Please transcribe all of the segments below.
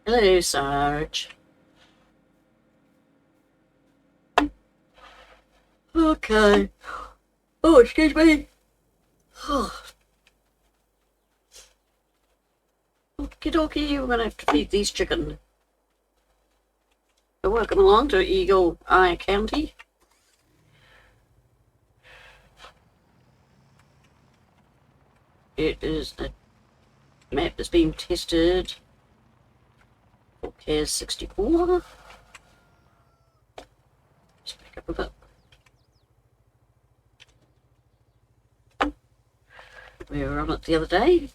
Hello, Sarge. Okay. Oh, excuse me. Okie dokie, we're gonna have to feed these chicken. So welcome along to Eagle Eye County. It is a map that's being tested for Cazz64. Let's back up a bit. We were on it the other day.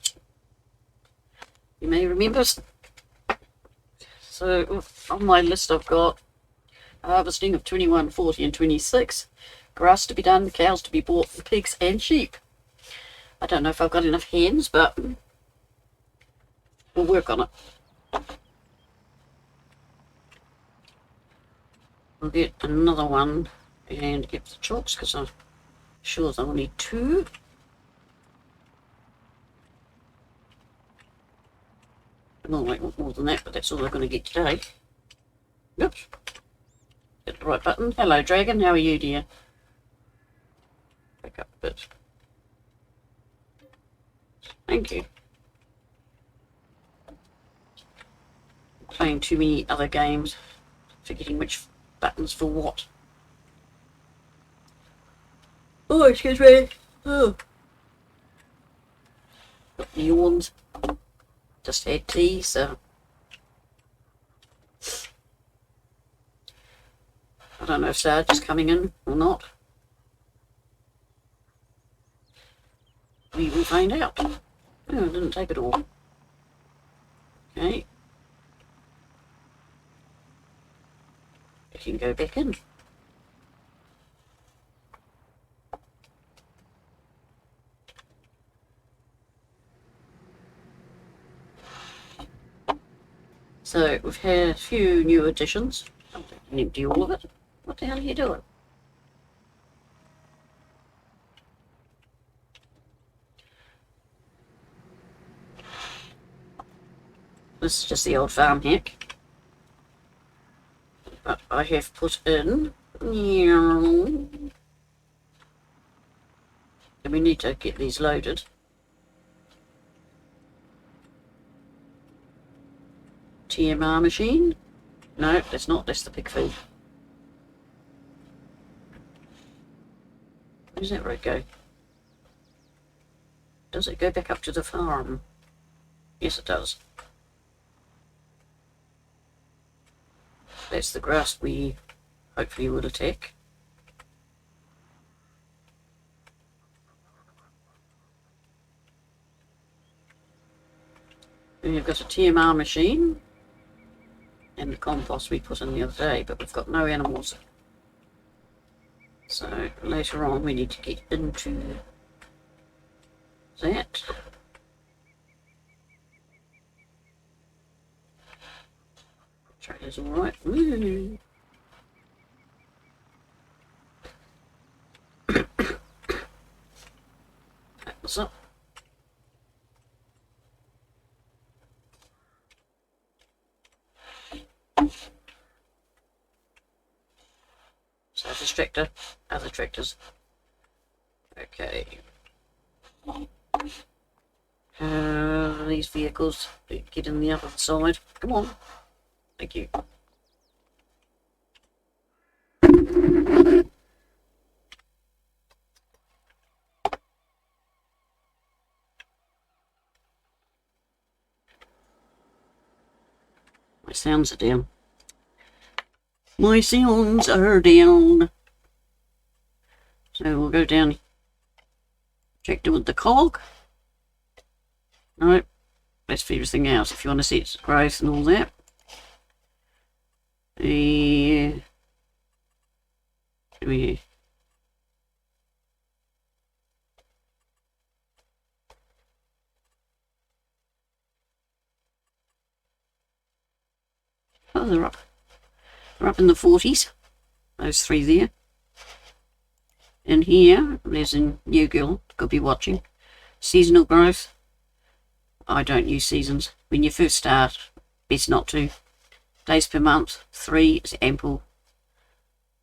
You may remember. So on my list I've got harvesting of 21, 40 and 26. Grass to be done, cows to be bought, pigs and sheep. I don't know if I've got enough hens, but we'll work on it. We'll get another one and get the chalks because I'm sure I'll need 2. Well, I want more than that, but that's all I'm going to get today. Oops. Hit the right button. Hello, Dragon. How are you, dear? Back up a bit. Thank you. Playing too many other games, forgetting which buttons for what. Oh, excuse me. Oh. Got yawns. Just had tea, so I don't know if Sarge is coming in or not. We will find out. Oh, I didn't take it all. Okay. I can go back in. So we've had a few new additions. I can empty all of it. What the hell are you doing? This is just the old farm hack. But I have put in... And we need to get these loaded. TMR machine? No, that's not. That's the pig food. Where does that road go? Does it go back up to the farm? Yes, it does. That's the grass we hopefully will attack. We've got a TMR machine and the compost we put in the other day, but we've got no animals. So later on we need to get into that. Trailer's alright. Pack this up. So this tractor, other tractors. Okay. These vehicles get in the other side. Come on. Thank you. My sounds are down. My sounds are down. So we'll go down. Tractor with the cog. No, let's figure everything out if you want to see its growth and all that. Oh, they're up. They're up in the 40s. Those 3 there. And here, there's a new girl, could be watching. Seasonal growth. I don't use seasons. When you first start, best not to. Days per month, 3 is ample.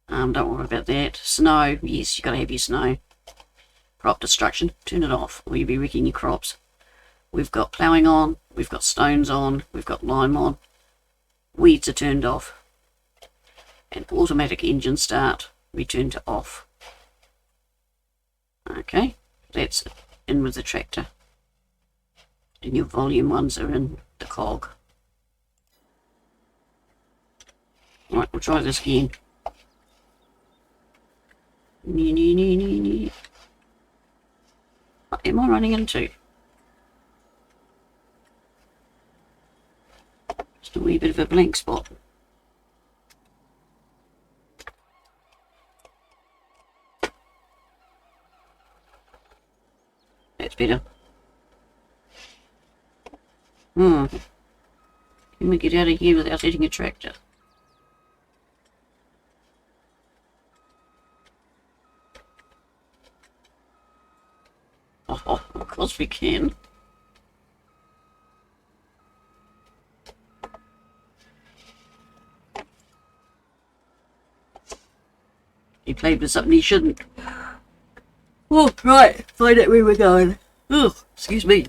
Don't worry about that. Snow, yes, you've got to have your snow. Crop destruction, turn it off or you'll be wrecking your crops. We've got ploughing on, we've got stones on, we've got lime on. Weeds are turned off. And automatic engine start, we turn to off. Okay, that's in with the tractor. And your volume ones are in the cog. Right, we'll try this again. What am I running into? Just a wee bit of a blank spot. That's better. Can we get out of here without hitting a tractor? Oh, of course we can. He played with something he shouldn't. Oh, right. Find out where we're going. Oh, excuse me.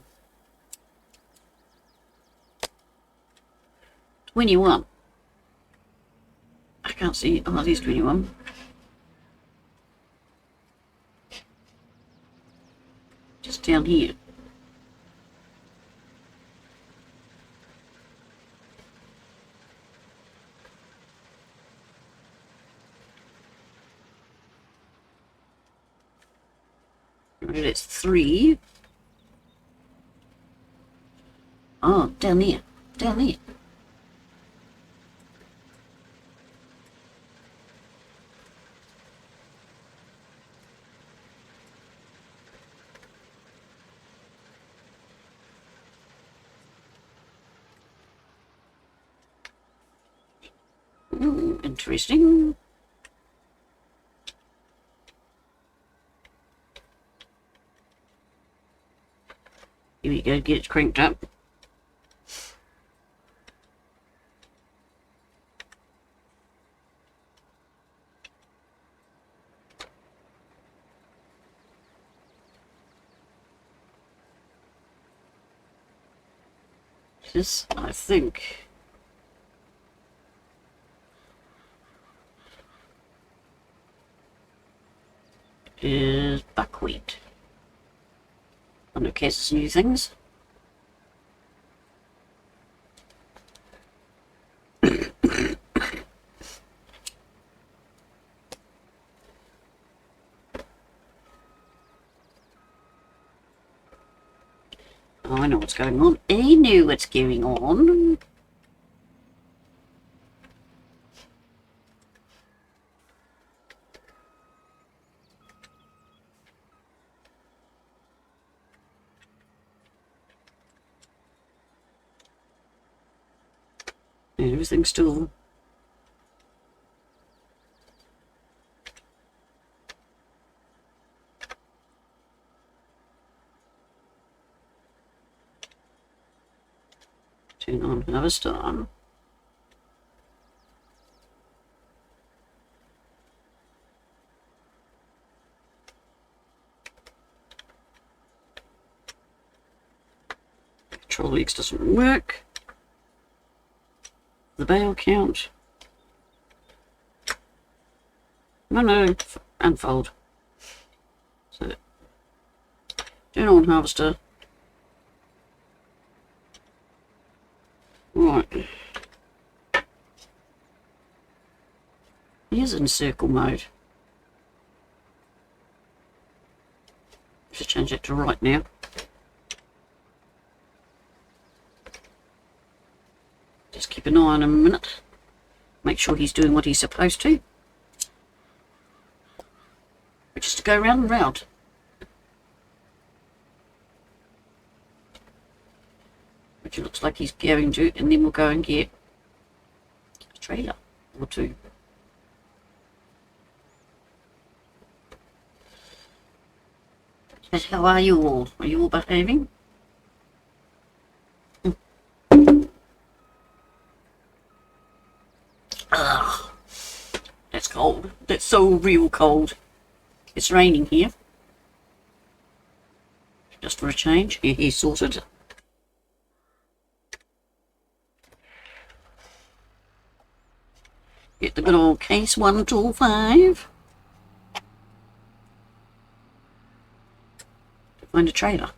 21. I can't see. Oh, there's 21. Just down here. Right, that's 3. Oh, down there. Down there. Interesting. Here we go, get it cranked up. This, I think, is buckwheat. One of Cazz's new things. Oh, I know what's going on. I know what's going on. Everything's still turn on harvest on. Control X doesn't work. The bale count. No, unfold. So, turn on harvester. Right. Here's in circle mode. Should change it to right now. Just keep an eye on him a minute. Make sure he's doing what he's supposed to. Which is to go round and round. Which it looks like he's going to, and then we'll go and get a trailer or two. But how are you all? Are you all behaving? so real cold. It's raining here. Just for a change. Your hair's sorted. Get the good old case 125. Find a trailer.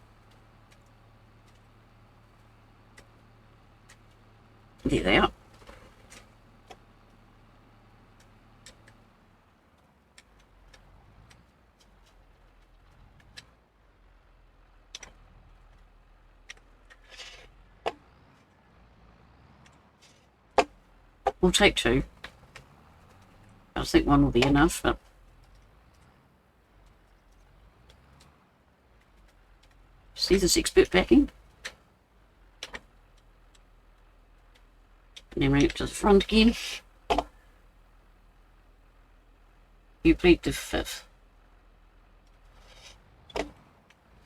There they are. We'll take 2. I think 1 will be enough, but see the 6-bit backing? And then bring it to the front again. You plead the 5th.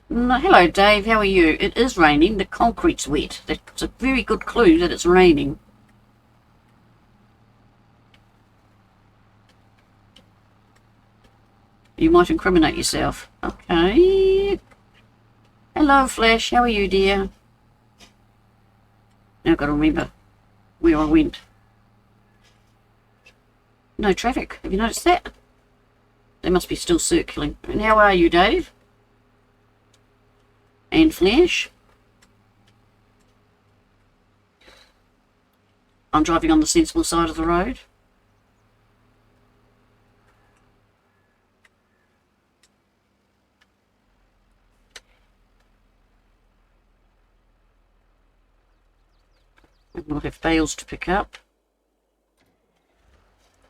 No, hello Dave, how are you? It is raining, the concrete's wet. That's a very good clue that it's raining. You might incriminate yourself. Okay. Hello, Flash. How are you, dear? Now I've got to remember where I went. No traffic. Have you noticed that? They must be still circling. And how are you, Dave? And Flash? I'm driving on the sensible side of the road. We'll have bales to pick up.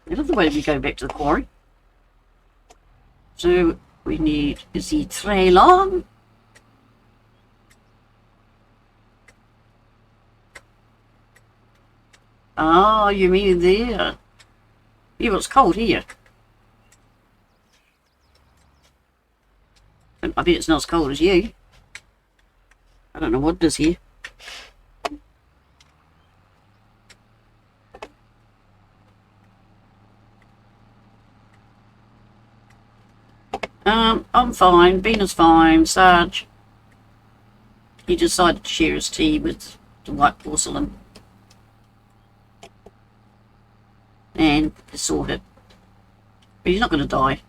I love the way we go back to the quarry. So we need the trailer. Ah, you mean there? Yeah, well, it's cold here. I bet it's not as cold as you. I don't know what it is here. I'm fine. Bina's fine. Sarge, he decided to share his tea with the white porcelain. And it's sorted. But he's not going to die.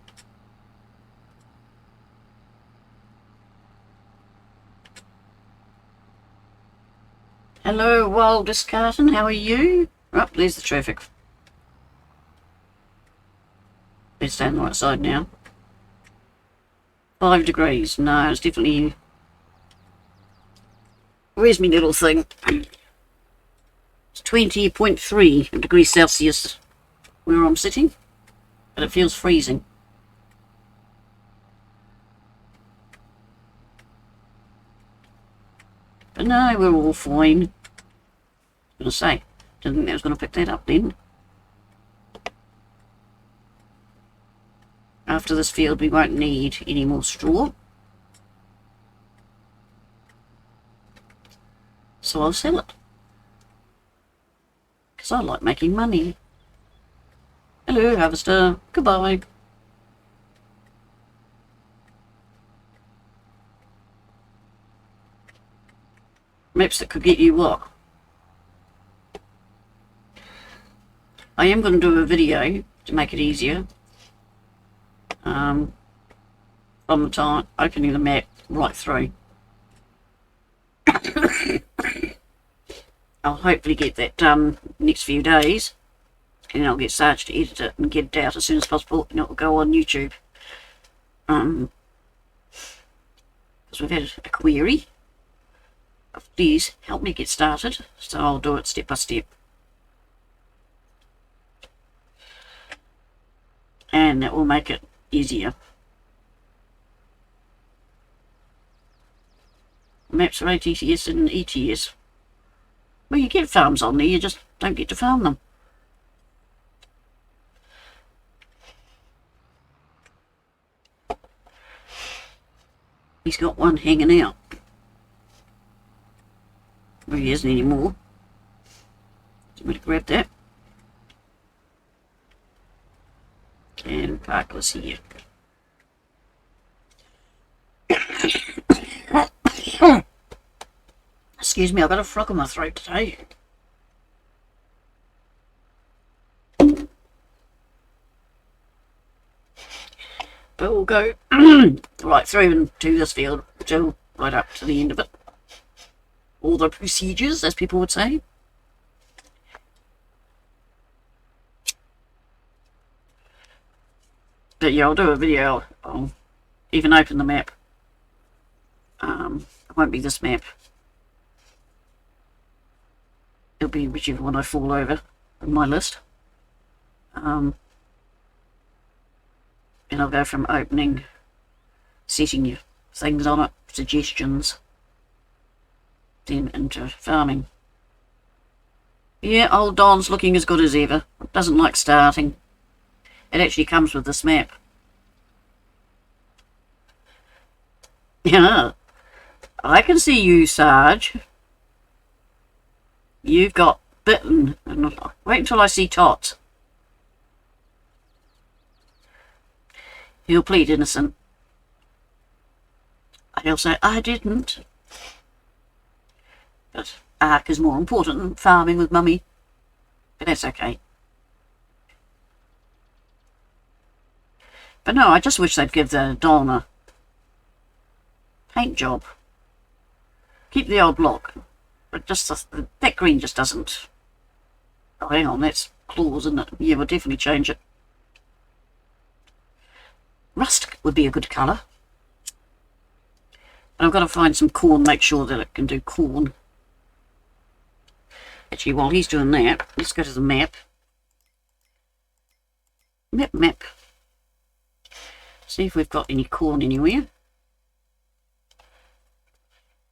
Hello, Wildest Carton. How are you? Oh, there's the traffic. Let's stay on the right side now. 5 degrees. No, it's definitely... Where's my little thing? It's 20.3 degrees Celsius where I'm sitting, but it feels freezing. But no, we're all fine. I was going to say, didn't think I was going to pick that up then. After this field, we won't need any more straw. So I'll sell it. Because I like making money. Hello, harvester. Goodbye. Maps that could get you what? I am going to do a video to make it easier. From the time opening the map right through. I'll hopefully get that done next few days, and I'll get Sarge to edit it and get it out as soon as possible, and it will go on YouTube. Because we've had a query of please help me get started, so I'll do it step by step. And that will make it easier. Maps are ATCS and ETS. Well, you get farms on there, you just don't get to farm them. He's got one hanging out. Well, he isn't anymore. So I'm going to grab that. And Parker's here. Excuse me, I've got a frog in my throat today. But we'll go right through into this field till right up to the end of it. All the procedures, as people would say. But yeah, I'll do a video. I'll even open the map. It won't be this map. It'll be whichever one I fall over in my list. And I'll go from opening, setting your things on it, suggestions, then into farming. Yeah, old Don's looking as good as ever. It doesn't like starting. It actually comes with this map. Yeah, I can see you, Sarge. You've got bitten. Wait until I see Tot. He'll plead innocent. He'll say, I didn't. But Ark is more important than farming with Mummy. But that's okay. But no, I just wish they'd give the Don a paint job. Keep the old block. But just that green just doesn't. Oh, hang on, that's claws, isn't it? Yeah, we'll definitely change it. Rust would be a good colour. But I've got to find some corn, make sure that it can do corn. Actually, while he's doing that, let's go to the map. Map. See if we've got any corn anywhere.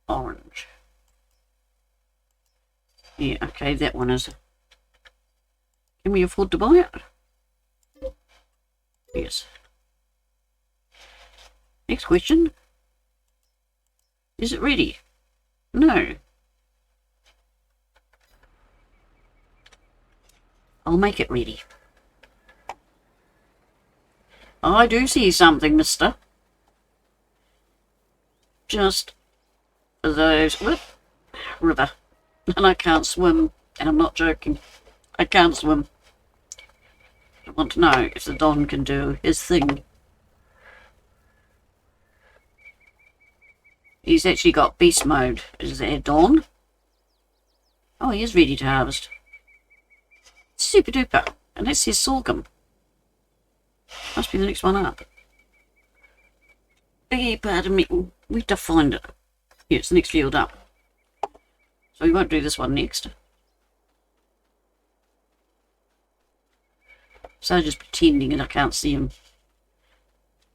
Orange. Yeah, okay, that one is. Can we afford to buy it? Yes. Next question. Is it ready? No. I'll make it ready. I do see something, mister. Just for those... Whoop, river. And I can't swim. And I'm not joking. I can't swim. I want to know if the Don can do his thing. He's actually got beast mode. Is there Don? Oh, he is ready to harvest. Super duper. And that's his sorghum. Must be the next one up. Beg pardon me. We have to find it. Yeah, it's the next field up. So we won't do this one next. So just pretending that I can't see him.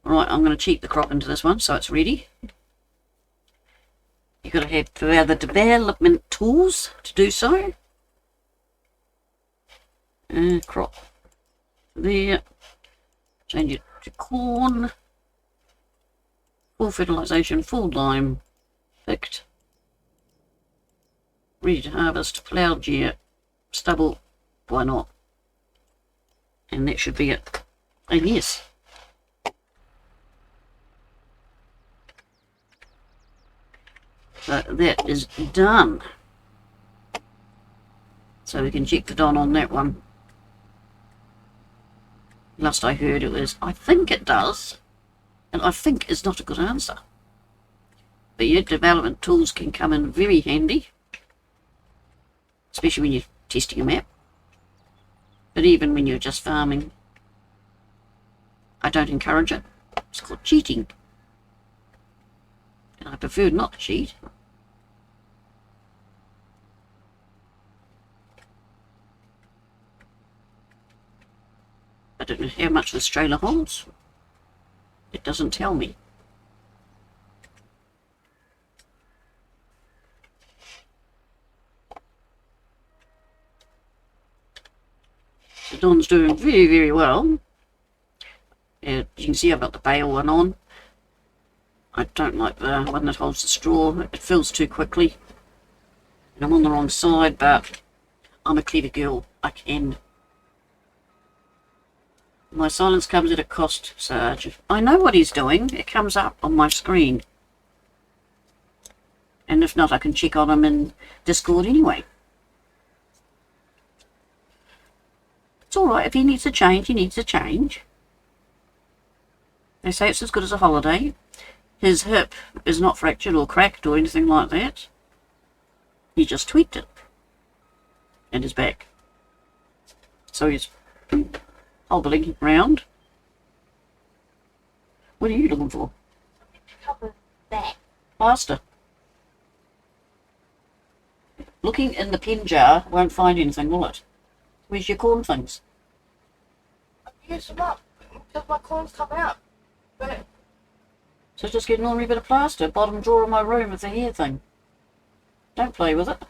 Alright, I'm going to cheat the crop into this one so it's ready. You've got to have the development tools to do so. Crop. There. Change it to corn. Full fertilization, full lime. Picked. Ready to harvest. Ploughed year. Stubble. Why not? And that should be it. And yes. So that is done. So we can check the Don on that one. Last I heard it was, I think it does. And I think is not a good answer. But yeah, development tools can come in very handy. Especially when you're testing a map. But even when you're just farming, I don't encourage it. It's called cheating. And I prefer not to cheat. I don't know how much this trailer holds. It doesn't tell me. So Don's doing very, very well. You can see I've got the bale one on. I don't like the one that holds the straw. It fills too quickly. And I'm on the wrong side, but I'm a clever girl. I can My silence comes at a cost, Sarge. I know what he's doing. It comes up on my screen. And if not, I can check on him in Discord anyway. It's alright. If he needs a change, he needs a change. They say it's as good as a holiday. His hip is not fractured or cracked or anything like that. He just tweaked it. And his back. So he's hobbling round. What are you looking for? Cover that. Plaster. Looking in the pen jar won't find anything, will it? Where's your corn things? I used them up because my corn's come out. But So just get an ordinary bit of plaster, bottom drawer of my room with the hair thing. Don't play with it.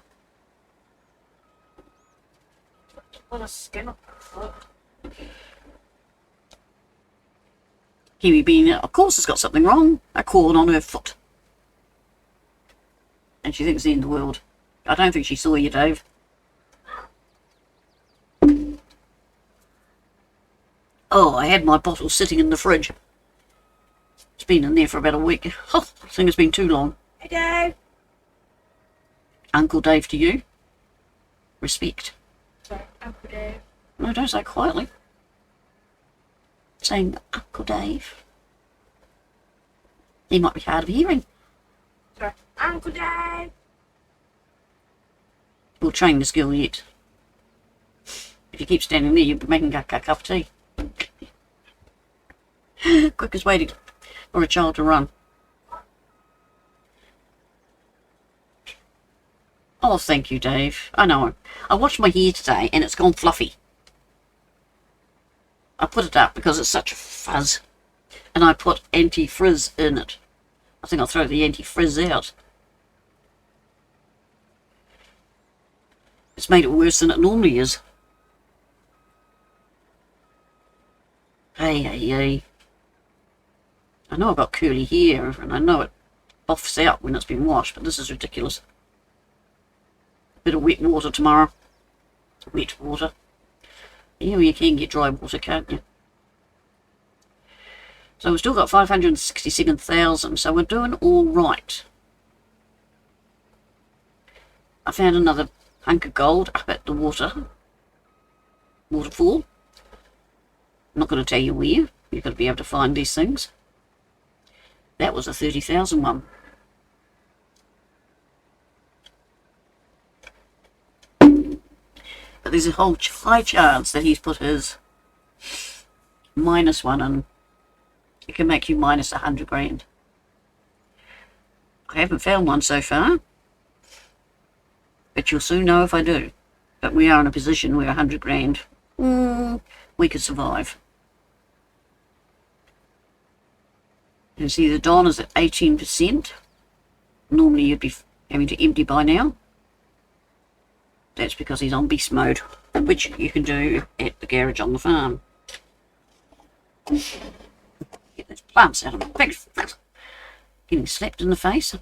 what a skin. Kiwi Bean, of course, has got something wrong. A corn on her foot. And she thinks it's the end of the world. I don't think she saw you, Dave. Oh, I had my bottle sitting in the fridge. It's been in there for about a week. Oh, I think it's been too long. Hey, Dave. Uncle Dave to you. Respect. Sorry, Uncle Dave. No, don't say it quietly. Saying Uncle Dave. He might be hard of hearing. Sorry, Uncle Dave. We'll train this girl yet. If you keep standing there, you'll be making a cup of tea. Quickest way for a child to run. Oh, thank you, Dave. I know. I washed my hair today and it's gone fluffy. I put it up because it's such a fuzz. And I put anti-frizz in it. I think I'll throw the anti-frizz out. It's made it worse than it normally is. Hey. I know I've got curly hair and I know it buffs out when it's been washed, but this is ridiculous. Bit of wet water tomorrow. Wet water. Yeah, well, you can get dry water, can't you? So we've still got 567,000, so we're doing all right. I found another hunk of gold up at the waterfall. I'm not going to tell you where. You've got to be able to find these things. That was a 30,000 one. But there's a whole high chance that he's put his minus one in. It can make you minus 100 grand. I haven't found one so far. But you'll soon know if I do. But we are in a position where 100 grand, we could survive. You see the Don is at 18%. Normally you'd be having to empty by now. That's because he's on beast mode, which you can do at the garage on the farm. Get those plants out of my face. Getting slapped in the face.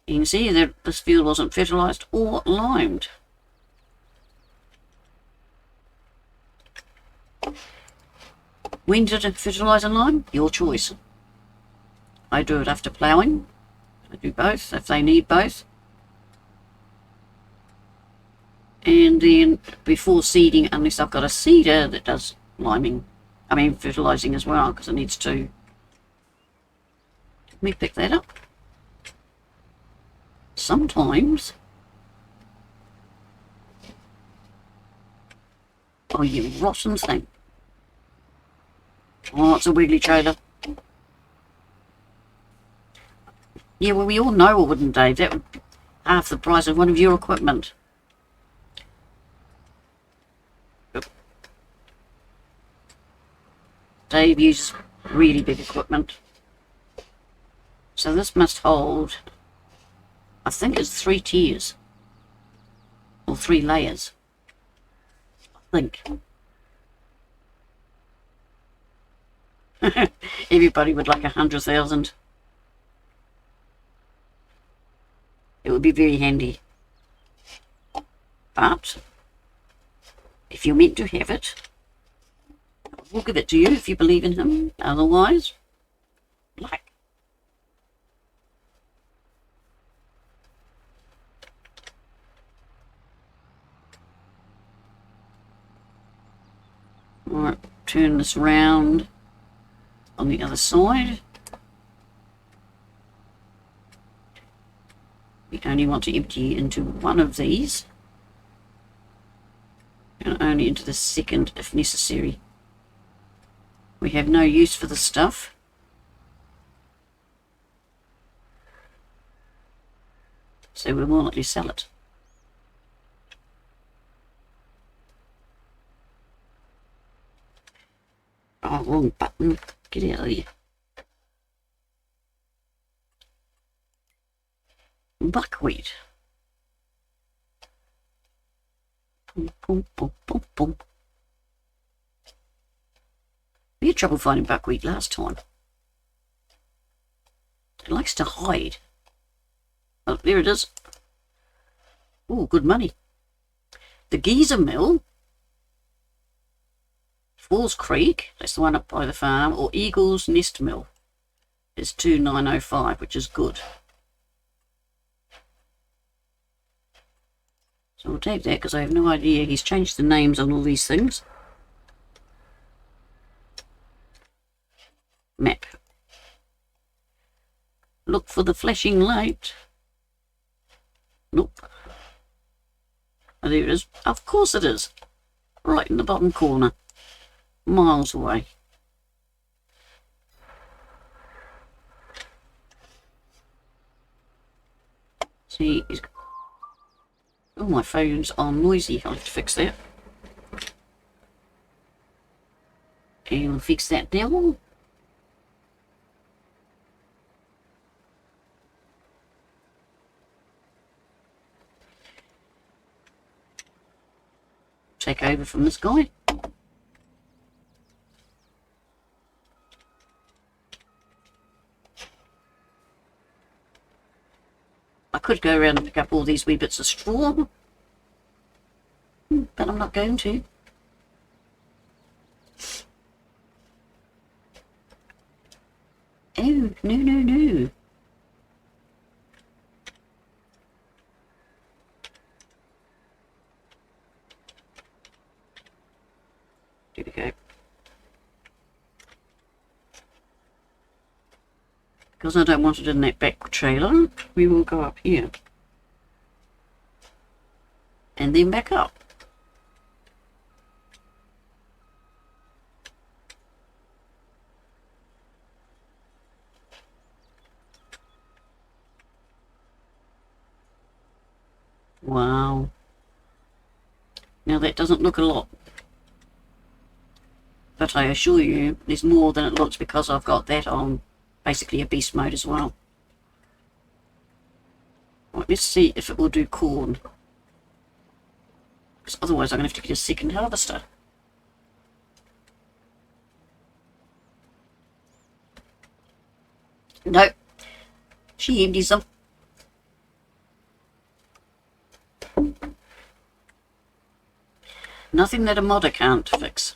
You can see that this field wasn't fertilised or limed. When did it fertilise and lime? Your choice. I do it after ploughing. I do both if they need both. And then before seeding, unless I've got a seeder that does fertilising as well, because it needs to. Let me pick that up. Sometimes. Oh, you rotten thing. Oh, it's a wiggly trailer. Yeah, well, we all know it wouldn't, Dave. That would be half the price of one of your equipment. Dave uses really big equipment. So this must hold, I think it's 3 tiers. Or 3 layers. I think. Everybody would like 100,000. It would be very handy. But if you're meant to have it, We'll give it to you if you believe in him. Otherwise, black. Alright, turn this round on the other side. We only want to empty into one of these, and only into the second if necessary. We have no use for the stuff. So we'll more likely sell it. Oh, wrong button. Get out of here. Buckwheat. Boom, boom, boom, boom, boom. We had trouble finding buckwheat last time. It likes to hide. Oh, there it is. Oh, good money. The Geezer Mill, Falls Creek, that's the one up by the farm, or Eagle's Nest Mill is 2905, which is good. So we'll take that because I have no idea. He's changed the names on all these things. Map. Look for the flashing light. Nope. Oh, there it is. Of course it is. Right in the bottom corner. Miles away. See, he's... Oh, my phone's on noisy. I'll have to fix that. And we'll fix that down. Take over from this guy. I could go around and pick up all these wee bits of straw, but I'm not going to. Oh, no, no, no. There we go. Because I don't want it in that back trailer, we will go up here. And then back up. Wow. Now that doesn't look a lot. But I assure you, there's more than it looks because I've got that on basically a beast mode as well. Right, let's see if it will do corn. Because otherwise I'm going to have to get a second harvester. No. She empties them. Nothing that a modder can't fix.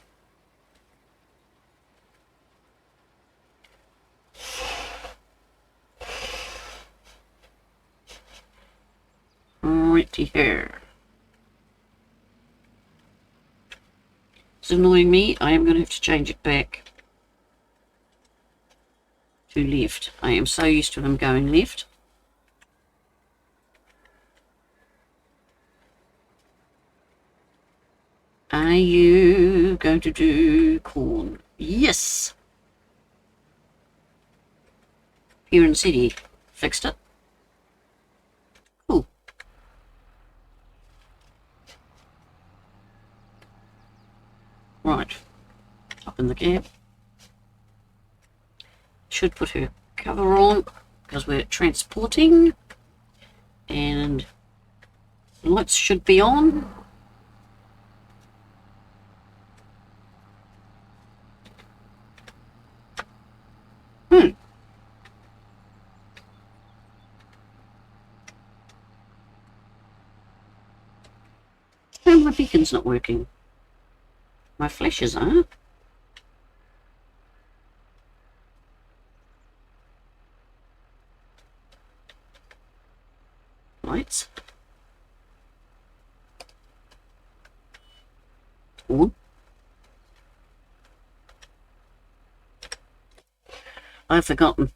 Righty here. It's annoying me. I am going to have to change it back to left. I am so used to them going left. Are you going to do corn? Yes! Here in City. Fixed it. Cool. Right. Up in the gap. Should put her cover on because we're transporting. And lights should be on. Oh, my beacon's not working. My flashes are. on. I've forgotten.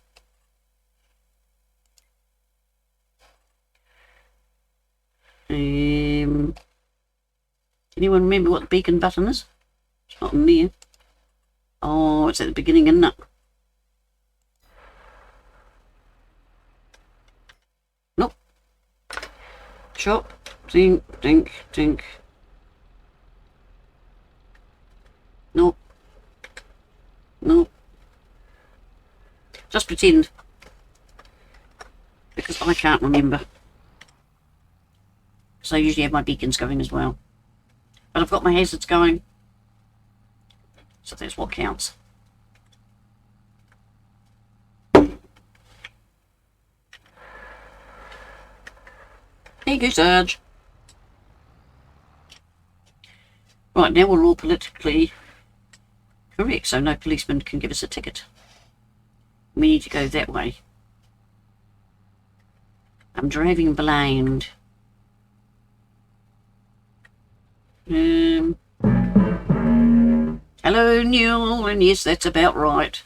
Anyone remember what the beacon button is? It's not in there. Oh, it's at the beginning, isn't it? Nope. Chop. Dink, dink, dink. Nope. Nope. Just pretend. Because I can't remember. So I usually have my beacons going as well. But I've got my hazards going. So that's what counts. There you go, Sarge. Right, now we're all politically correct, so no policeman can give us a ticket. We need to go that way. I'm driving blind. Hello, Neil, and yes, that's about right.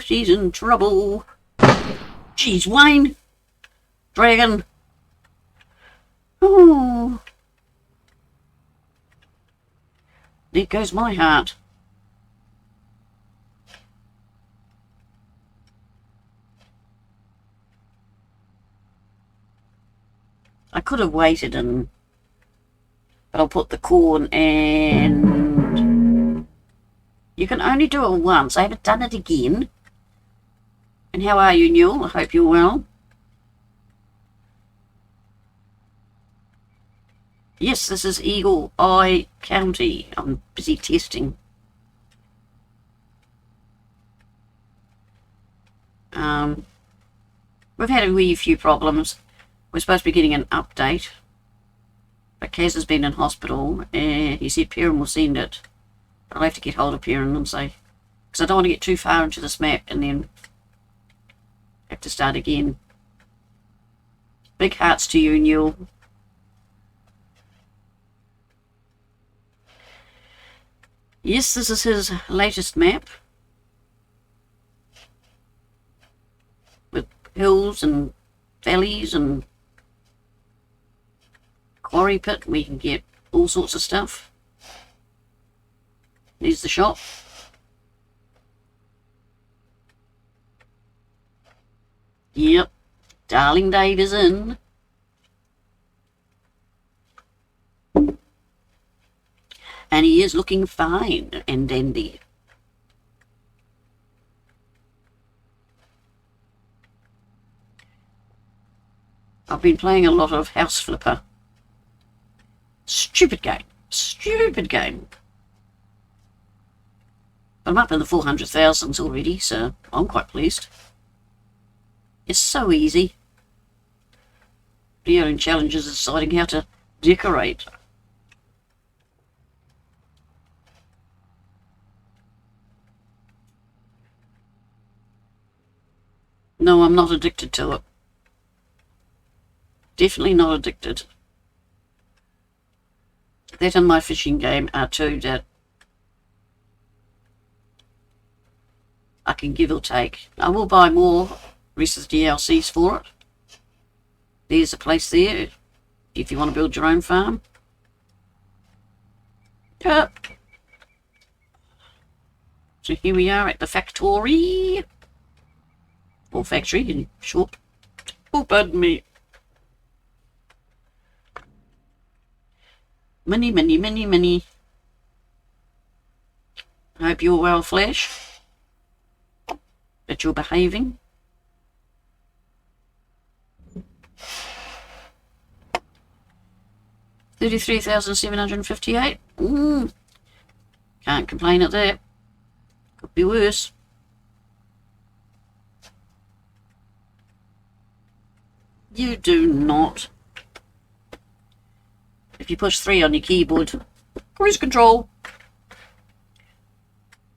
She's in trouble. Jeez, Wayne. Dragon. Oh. There goes my heart. I could have waited but I'll put the corn and you can only do it once. I haven't done it again. And how are you, Newell? I hope you're well. Yes, this is Eagle Eye County. I'm busy testing. We've had a wee few problems. We're supposed to be getting an update. But Cazz has been in hospital, and he said Perran will send it. I'll have to get hold of Perran and say, because I don't want to get too far into this map and then have to start again. Big hearts to you, Newell. Yes, this is his latest map. With hills and valleys and quarry pit. We can get all sorts of stuff. There's the shop. Yep. Darling Dave is in. And he is looking fine and dandy. I've been playing a lot of House Flipper. Stupid game. Stupid game. But I'm up in the 400,000s already, so I'm quite pleased. It's so easy. The only challenge is deciding how to decorate. No, I'm not addicted to it. Definitely not addicted. That and my fishing game are two that I can give or take. I will buy more rest of the DLCs for it. There's a place there if you want to build your own farm. Yep. So here we are at the factory. Or factory in short. Oh, pardon me. Many, many, many, many. I hope you're well, Flash. That you're behaving. $33,758. Can't complain at that. Could be worse. You do not. If you push 3 on your keyboard, cruise control.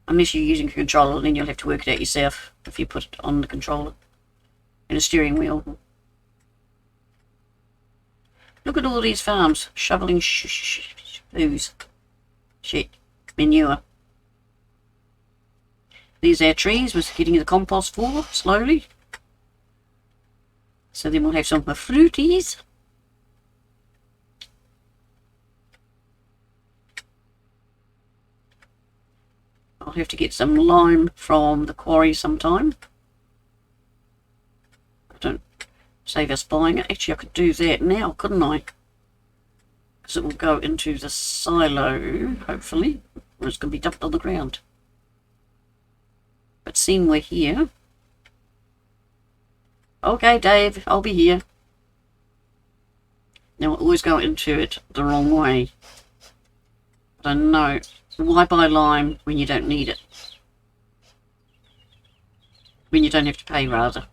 Unless you're using a controller, then you'll have to work it out yourself if you put it on the controller and a steering wheel. Look at all these farms shoveling. Ooze. Shit. Manure. These are trees we're getting the compost for, slowly. So then we'll have some fruities. I'll have to get some lime from the quarry sometime. Don't save us buying it. Actually, I could do that now, couldn't I? Because it will go into the silo, hopefully, or it's going to be dumped on the ground. But seeing we're here... Okay, Dave, I'll be here. Now, I always go into it the wrong way. But I know, why buy lime when you don't need it? When you don't have to pay, rather.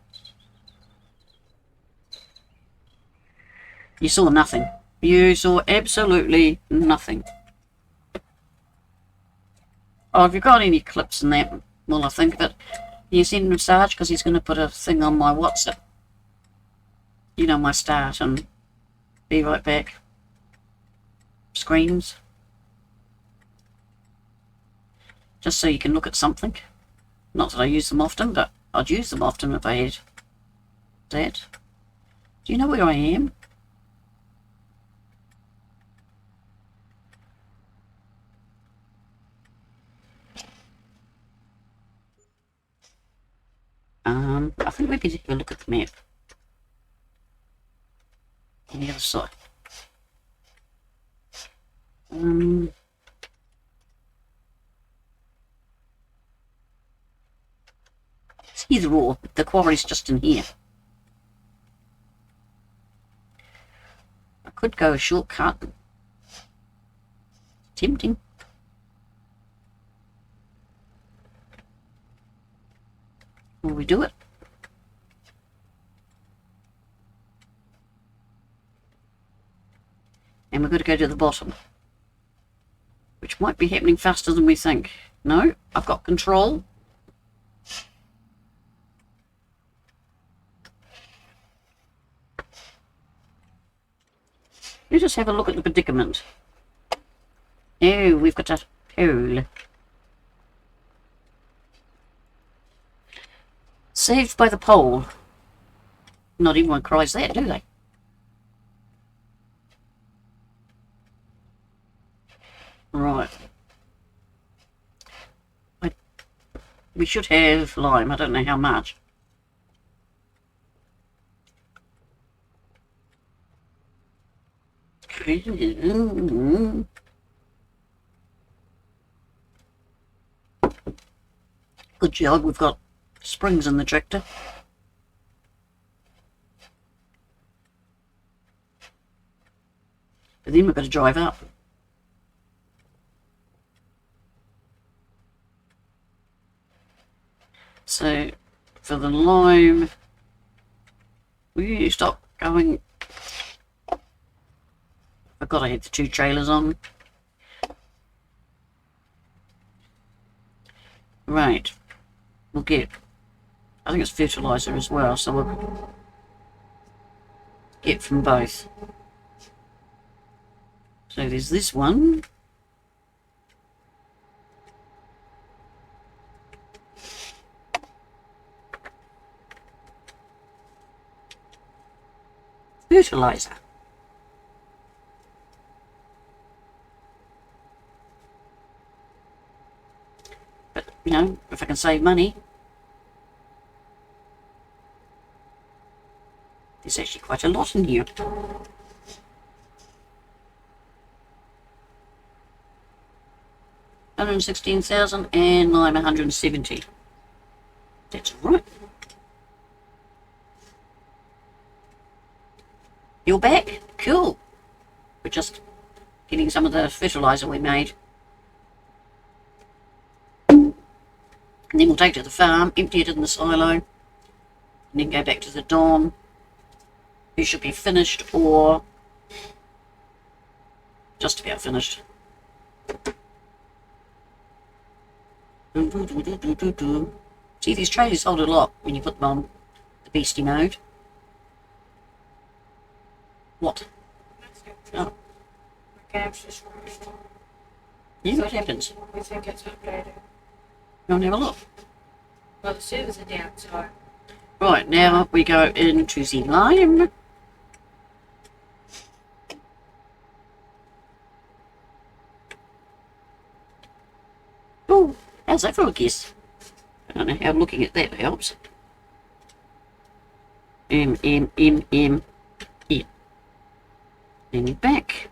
You saw nothing. You saw absolutely nothing. Oh, have you got any clips in that? Well, I think of it. You send him Sarge because he's going to put a thing on my WhatsApp. You know, my start and be right back. Screens. Just so you can look at something. Not that I use them often, but I'd use them often if I had that. Do you know where I am? I think maybe have a look at the map. On the other side. It's either or. The quarry's just in here. I could go a shortcut. Tempting. Will we do it? And we're going to go to the bottom. Which might be happening faster than we think. No, I've got control. Let's just have a look at the predicament. Oh, we've got a hole. Saved by the pole. Not everyone cries that, do they? Right. We should have lime. I don't know how much. Good job, we've got springs in the tractor. But then we've got to drive up. So, for the lime, will you stop going? I've got to have the two trailers on. Right. We'll get, I think it's fertiliser as well, so we'll get from both. So there's this one. Fertiliser. But, you know, if I can save money, there's actually quite a lot in here. 116,000 and lime 170. That's right. You're back? Cool. We're just getting some of the fertiliser we made. And then we'll take it to the farm, empty it in the silo, and then go back to the Don, who should be finished or just about finished. See, these trailers hold a lot when you put them on the beastie mode. What? Oh. game's just crashed. Yeah, what happens? We think it's updated. You want to have a look? Well, the servers are down, so... Right, now we go into the lime. Oh, how's that for a guess? I don't know how looking at that helps. M. Yeah. Then back.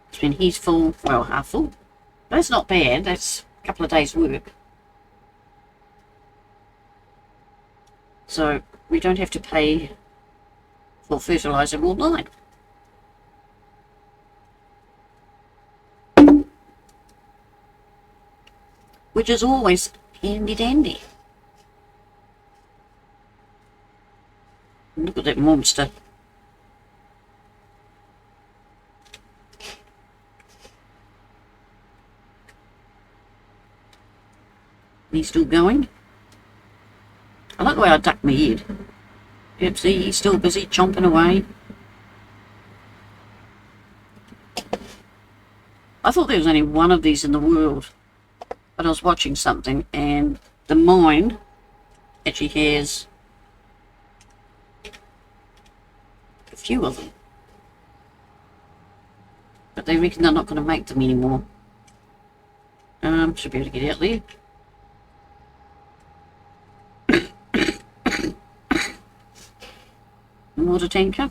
It's when he's full, well, half full. That's not bad, that's a couple of days' work. So we don't have to pay for fertiliser all night. Which is always handy dandy. Look at that monster. He's still going. I like the way I duck my head. Yep, see, he's still busy chomping away. I thought there was only one of these in the world, but I was watching something and the mine actually has a few of them. But they reckon they're not going to make them anymore. Should be able to get out there. Water tanker.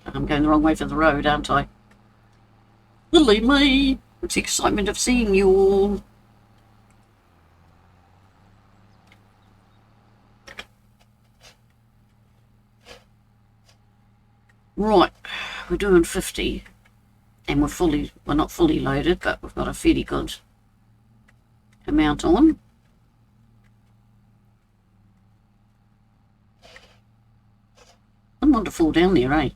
I'm going the wrong way for the road, aren't I? Believe me, it's the excitement of seeing you all. Right, we're doing 50 and we're not fully loaded, but we've got a fairly good amount on. I want to fall down there, eh?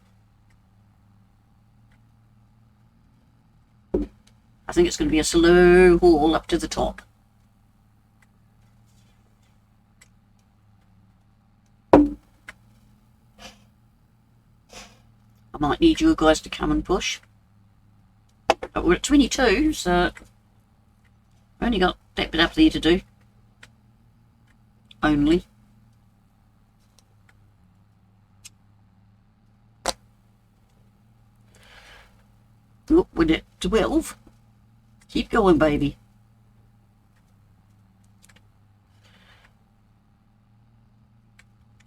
I think it's going to be a slow haul up to the top. I might need you guys to come and push. But we're at 22, so I've only got that bit up there to do. Only. Oh, we're at 12. Keep going, baby.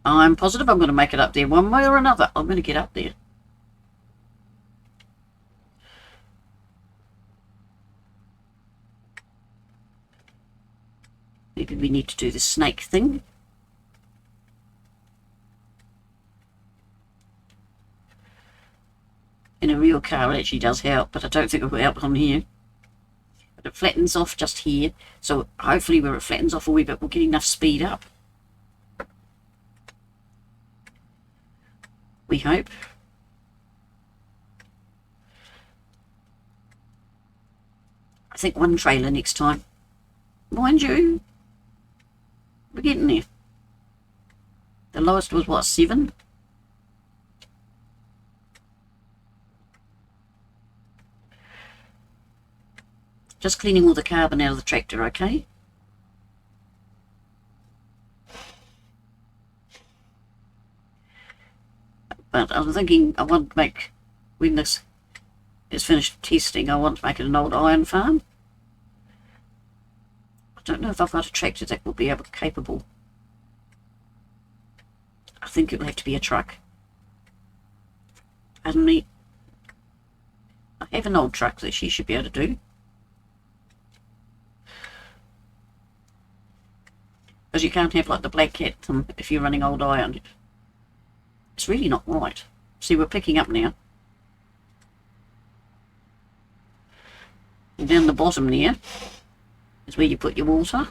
I'm positive I'm going to make it up there one way or another. I'm going to get up there. Maybe we need to do the snake thing. In a real car it actually does help, but I don't think it will help on here. But it flattens off just here, so hopefully where it flattens off a wee bit we'll get enough speed up. We hope. I think one trailer next time. Mind you, we're getting there. The lowest was what, 7? Just cleaning all the carbon out of the tractor, okay? But I'm thinking I want to make, when this is finished testing, I want to make it an old iron farm. I don't know if I've got a tractor that will be capable. I think it will have to be a truck. Pardon me. I have an old truck that she should be able to do. Because you can't have like the black cat if you're running old iron. It's really not right. See, we're picking up now. And down the bottom there is where you put your water.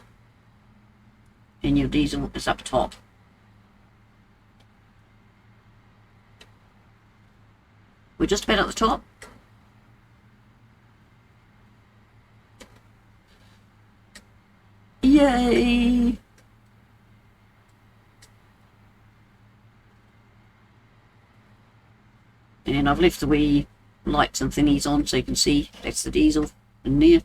And your diesel is up top. We're just about at the top. Yay! And I've left the wee lights and thingies on so you can see that's the diesel in there.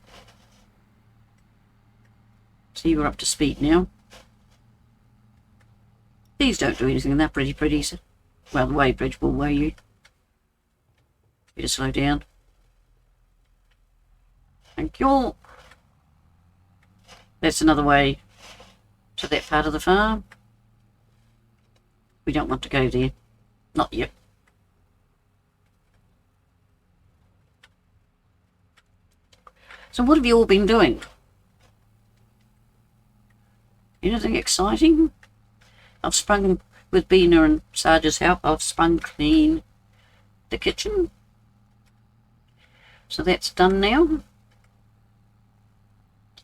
See, we're up to speed now. These don't do anything, they're pretty pretties. Well, the weigh bridge will weigh you. Better slow down. Thank you. That's another way to that part of the farm. We don't want to go there. Not yet. So what have you all been doing? Anything exciting? I've sprung, with Bina and Sarge's help, I've sprung clean the kitchen. So that's done now.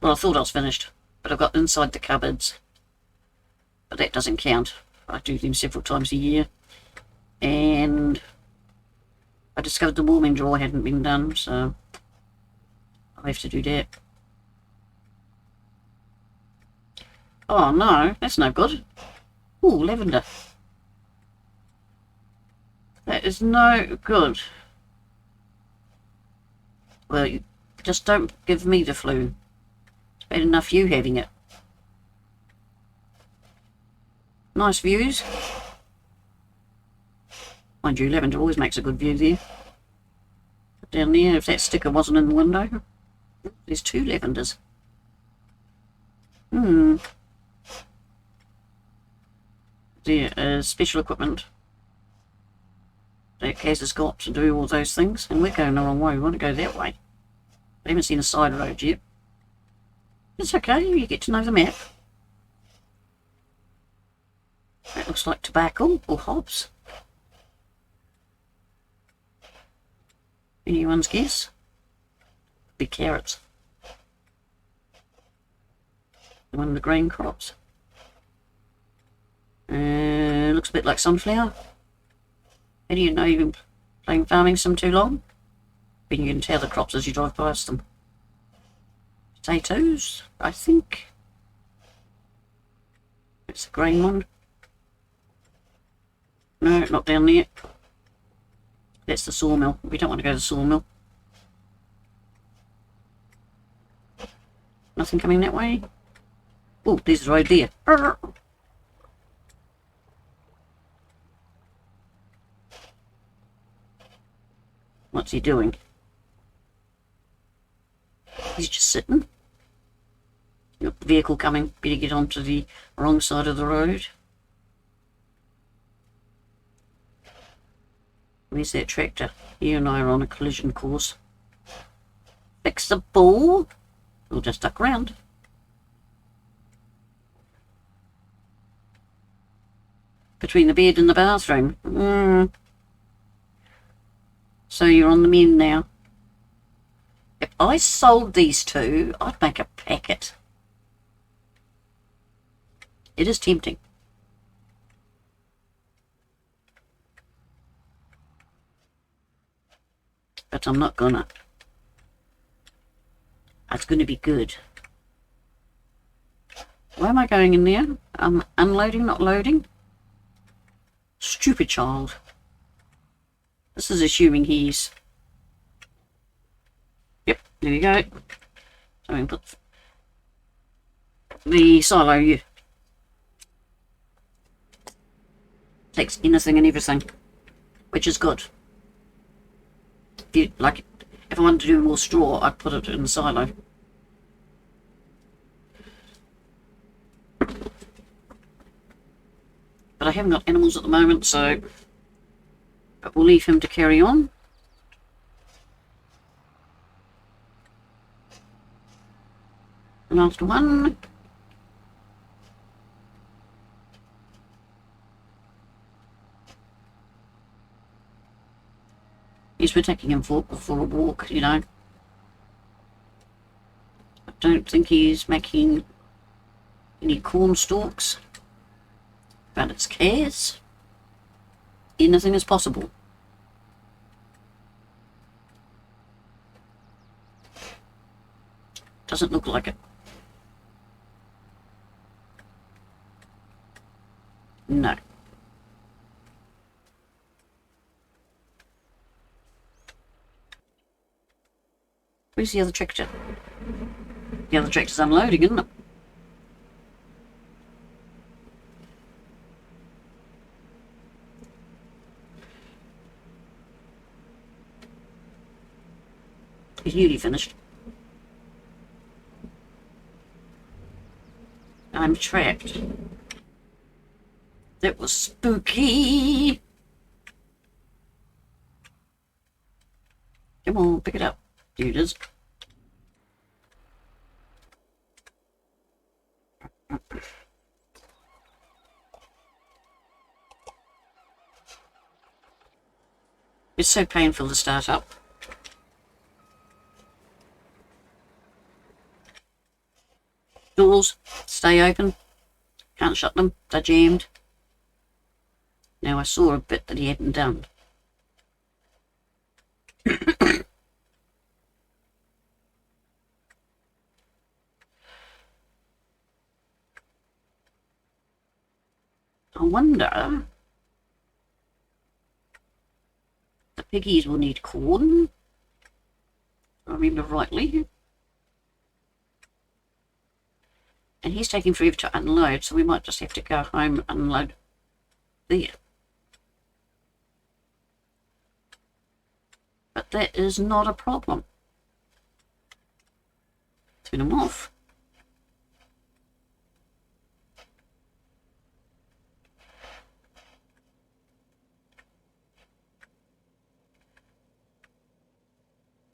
Well, I thought I was finished, but I've got inside the cupboards. But that doesn't count. I do them several times a year. And I discovered the warming drawer hadn't been done, so I'll have to do that. Oh no, that's no good. Ooh, lavender. That is no good. Well, you just don't give me the flu. It's bad enough you having it. Nice views. Mind you, lavender always makes a good view there. Down there, if that sticker wasn't in the window. There's two lavenders. There is special equipment that Cazz has got to do all those things, and we're going the wrong way. We want to go that way. I haven't seen a side road yet. It's okay, you get to know the map. That looks like tobacco or hops. Anyone's guess? Big carrots. One of the grain crops. Looks a bit like sunflower. How do you know you've been playing farming sim too long? But you can tell the crops as you drive past them. Potatoes, I think. It's the grain one. No, not down there. That's the sawmill. We don't want to go to the sawmill. Nothing coming that way. Oh, there's the road there. What's he doing? He's just sitting. Got the vehicle coming. Better get onto the wrong side of the road. Where's that tractor? You and I are on a collision course. Fix the ball. We'll just duck around. Between the bed and the bathroom. So you're on the mend now. If I sold these two, I'd make a packet. It is tempting. But I'm not gonna. It's gonna be good. Why am I going in there? I'm unloading, not loading. Stupid child. This is assuming he's... Yep, there we go. So we can put the silo here. Takes anything and everything, which is good. If you, like, if I wanted to do more straw, I'd put it in the silo. But I haven't got animals at the moment, so but we'll leave him to carry on. Last one. Yes, we're taking him for a walk, you know. I don't think he's making any corn stalks. But it's Cazz. Anything is possible. Doesn't look like it. No. Where's the other tractor? The other tractor's unloading, isn't it? He's nearly finished. I'm trapped. That was spooky. Come on, pick it up, dudes. It's so painful to start up. Doors stay open. Can't shut them. They're jammed. Now I saw a bit that he hadn't done. I wonder. The piggies will need corn. If I remember rightly. And he's taking forever to unload, so we might just have to go home and unload there. But that is not a problem. Turn them off.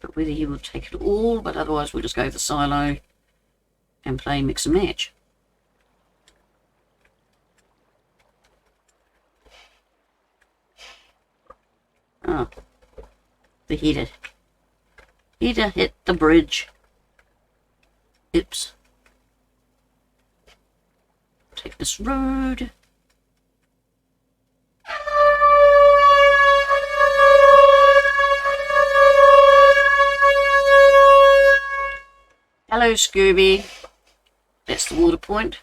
But whether he will take it all, but otherwise we'll just go to the silo and play mix and match. Oh, the header. Header hit the bridge. Oops. Take this road. Hello, Scooby. That's the water point.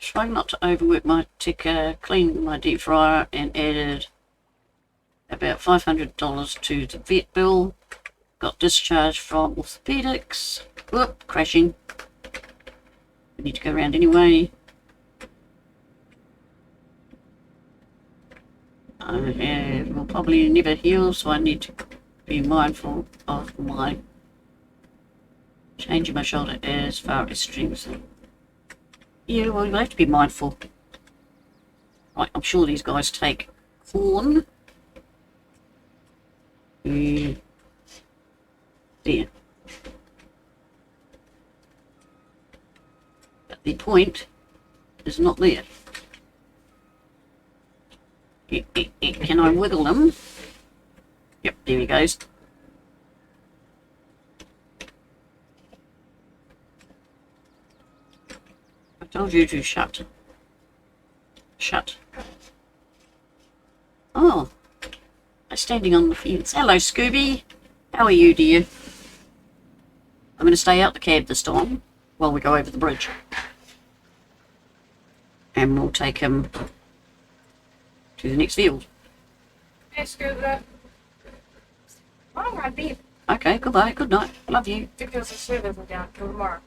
Trying not to overwork my ticker, cleaned my deep fryer and added about $500 to the vet bill. Got discharged from orthopedics. Whoop, crashing. We need to go around anyway. I will probably never heal, so I need to be mindful of my changing my shoulder as far as strings. Yeah, well, you'll have to be mindful. Right, I'm sure these guys take corn. There. But the point is not there. Can I wiggle them? Yep, there he goes. I told you to shut. Shut. Oh, I'm standing on the fence. Hello, Scooby. How are you, dear? I'm going to stay out the cab this time while we go over the bridge. And we'll take him to the next field. Hey, Scooby. I'm gonna be Okay, goodbye, good night. Love you. because the servers are down till tomorrow.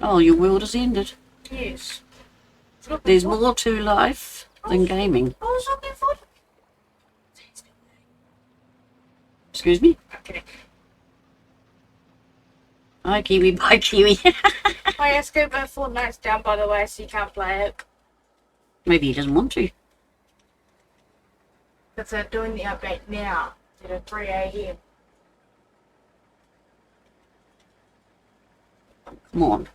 Oh, your world has ended. Yes. There's more to life than gaming. I was looking for. Excuse me? Okay. Hi, Kiwi. Bye, Kiwi. My Scooby Fortnite's down, by the way, so you can't play it. Maybe he doesn't want to. Because they're doing the update now at 3 a.m. Come on.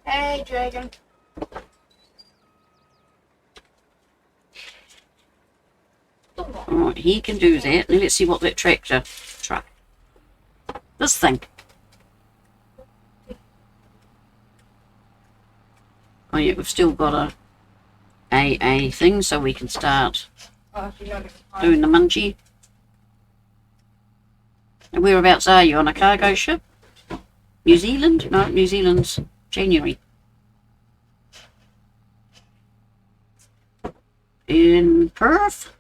Hey, Dragon. Alright, he can do that. Now let's see what that tractor... Truck. This thing. Oh yeah, we've still got a thing, so we can start doing the munchie. And whereabouts are you? On a cargo ship? New Zealand? No, New Zealand's January. In Perth?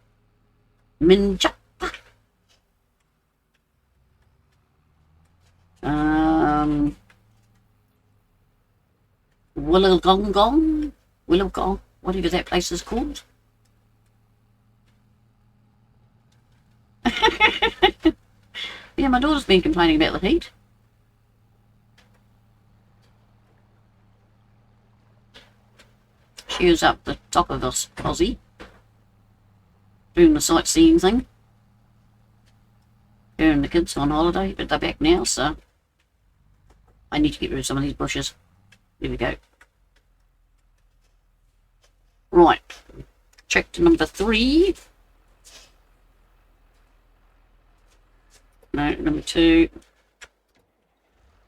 Minjapa. Willowgong, whatever that place is called. Yeah, my daughter's been complaining about the heat. She was up the top of us, Aussie, doing the sightseeing thing. Her and the kids on holiday, but they're back now, so I need to get rid of some of these bushes. There we go. Right, check to number 3. No, number 2.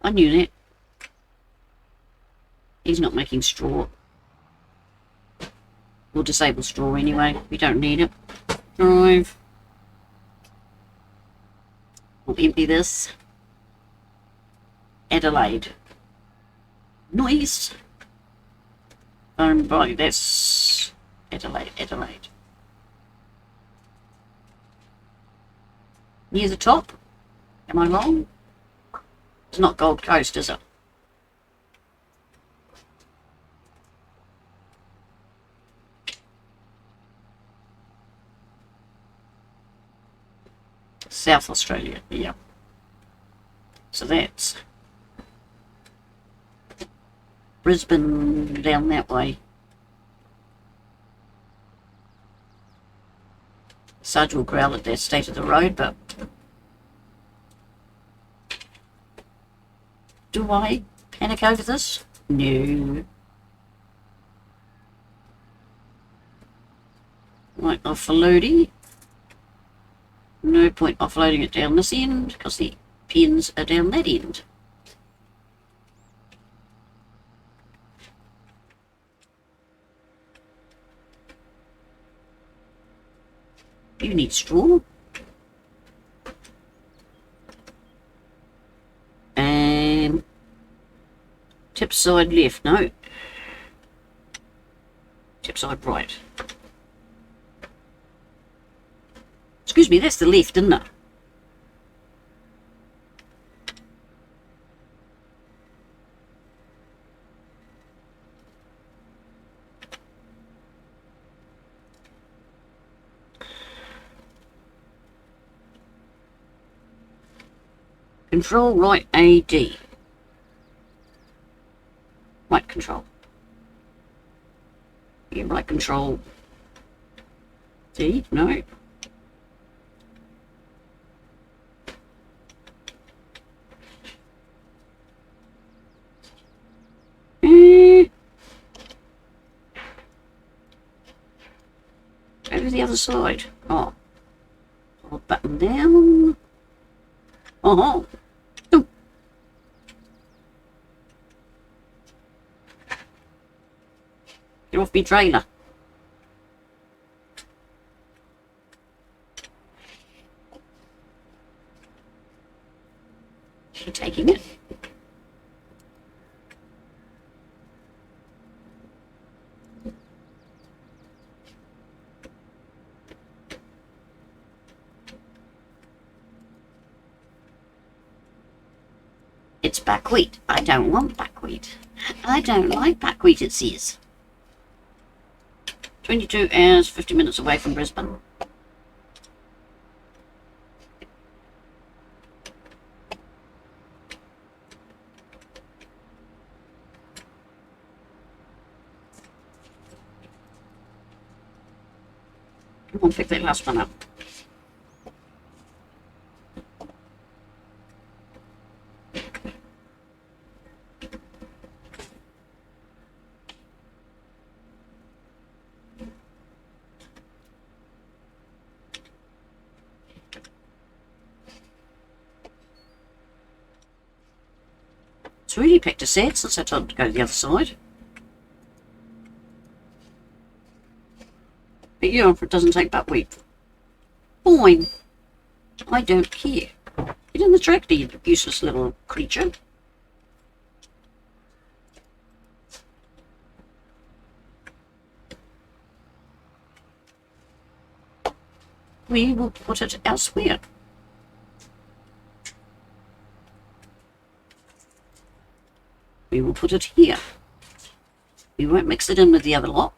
I knew that. He's not making straw. We'll disable straw anyway. We don't need it. 5. We'll empty this. Adelaide. Nice. Right, that's Adelaide. Near the top? Am I wrong? It's not Gold Coast, is it? South Australia, yeah. So that's Brisbane down that way. Sarge will growl at that state of the road, but do I panic over this? No. Right, offloading. No point offloading it down this end because the pins are down that end. You need straw. And tip side left, no. Tip side right. Excuse me, that's the left, isn't it? Control right AD. Right control. Yeah, right control D, no. Over the other side. Oh. Hold button down. Oh. Oh. Get off me trailer. She taking it. It's buckwheat. I don't want buckwheat. I don't like buckwheat, it says. 22 hours, 50 minutes away from Brisbane. Come on, pick that last one up. It's really picked a set since I told him to go to the other side. But you know, if it doesn't take buckwheat. Fine. I don't care. Get in the tractor, you useless little creature. We will put it elsewhere. we will put it here. We won't mix it in with the other lot.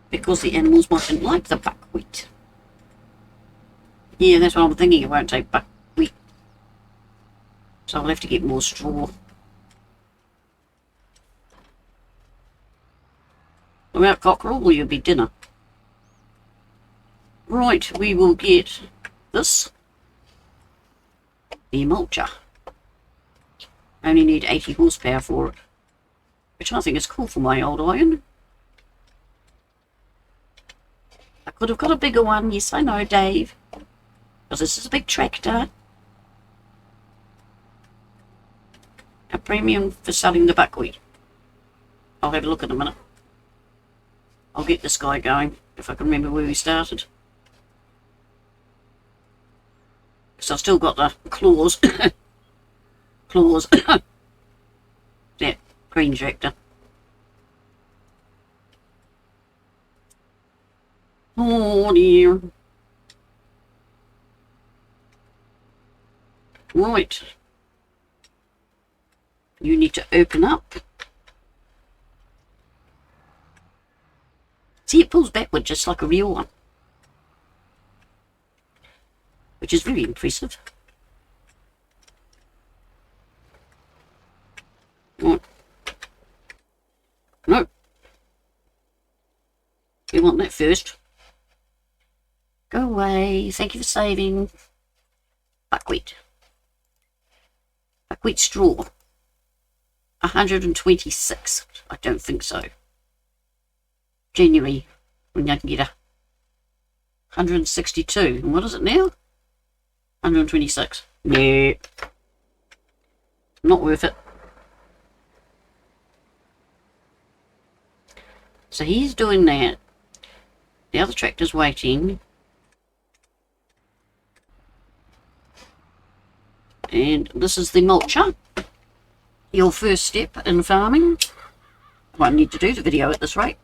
Because the animals mightn't like the buckwheat. Yeah, that's what I'm thinking. It won't take buckwheat. So I'll have to get more straw. About cockerel, will you be dinner? Right, we will get this. The mulcher. I only need 80 horsepower for it. Which I think is cool for my old iron. I could have got a bigger one, yes I know, Dave. Because this is a big tractor. A premium for selling the buckwheat. I'll have a look in a minute. I'll get this guy going, if I can remember where we started. Because I've still got the claws. Claws. That green tractor. Oh dear. Right. You need to open up. See, it pulls backward just like a real one. Which is very impressive. Right. No. You want that first. Go away. Thank you for saving. Buckwheat. Buckwheat straw. 126. I don't think so. January, when I can get 162. And what is it now? 126. No. Not worth it. So he's doing that. The other tractor's waiting. And this is the mulcher. Your first step in farming. I won't need to do the video at this rate.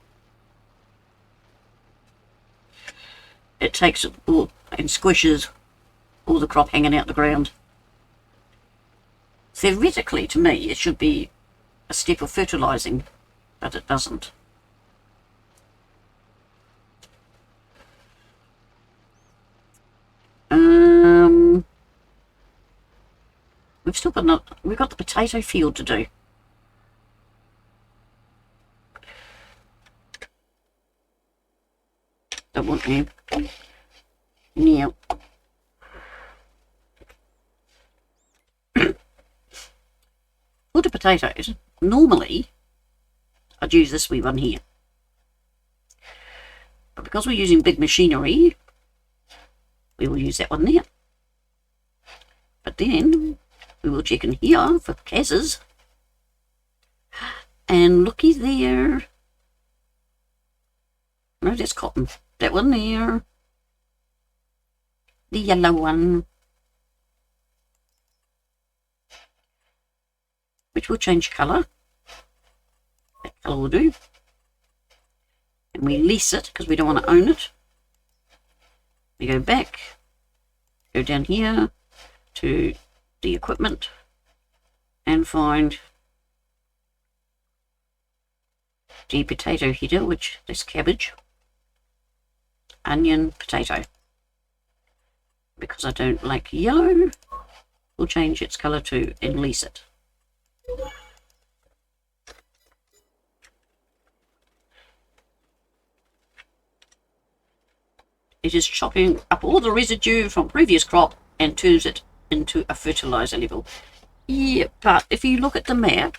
It takes it all and squishes all the crop hanging out the ground. Theoretically, to me, it should be a step of fertilising, but it doesn't. We've got the potato field to do. Don't want to. Now. For the potatoes, normally I'd use this wee one here. But because we're using big machinery, we will use that one there. But then we will check in here for Cazz's. And looky there. No, that's cotton. That one there. The yellow one. Which will change colour. That colour will do. And we lease it because we don't want to own it. We go back. Go down here to the equipment. And find the potato header, which is cabbage. Onion, potato. Because I don't like yellow, we'll change its colour to and lease it. It is chopping up all the residue from previous crop and turns it into a fertiliser level. Yeah, but if you look at the map,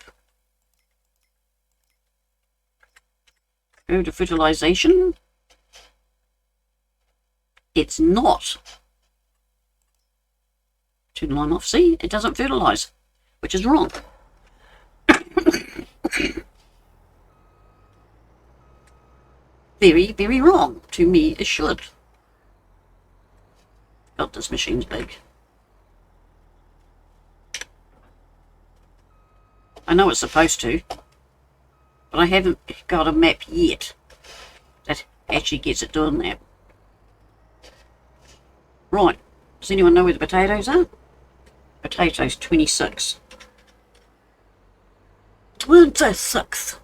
go to fertilisation, it's not. Turn the lime off, see, it doesn't fertilise, which is wrong. Very, very wrong. To me, it should. God, this machine's big. I know it's supposed to, but I haven't got a map yet that actually gets it doing that. Right, Does anyone know where the potatoes are? Potatoes, 26. 26.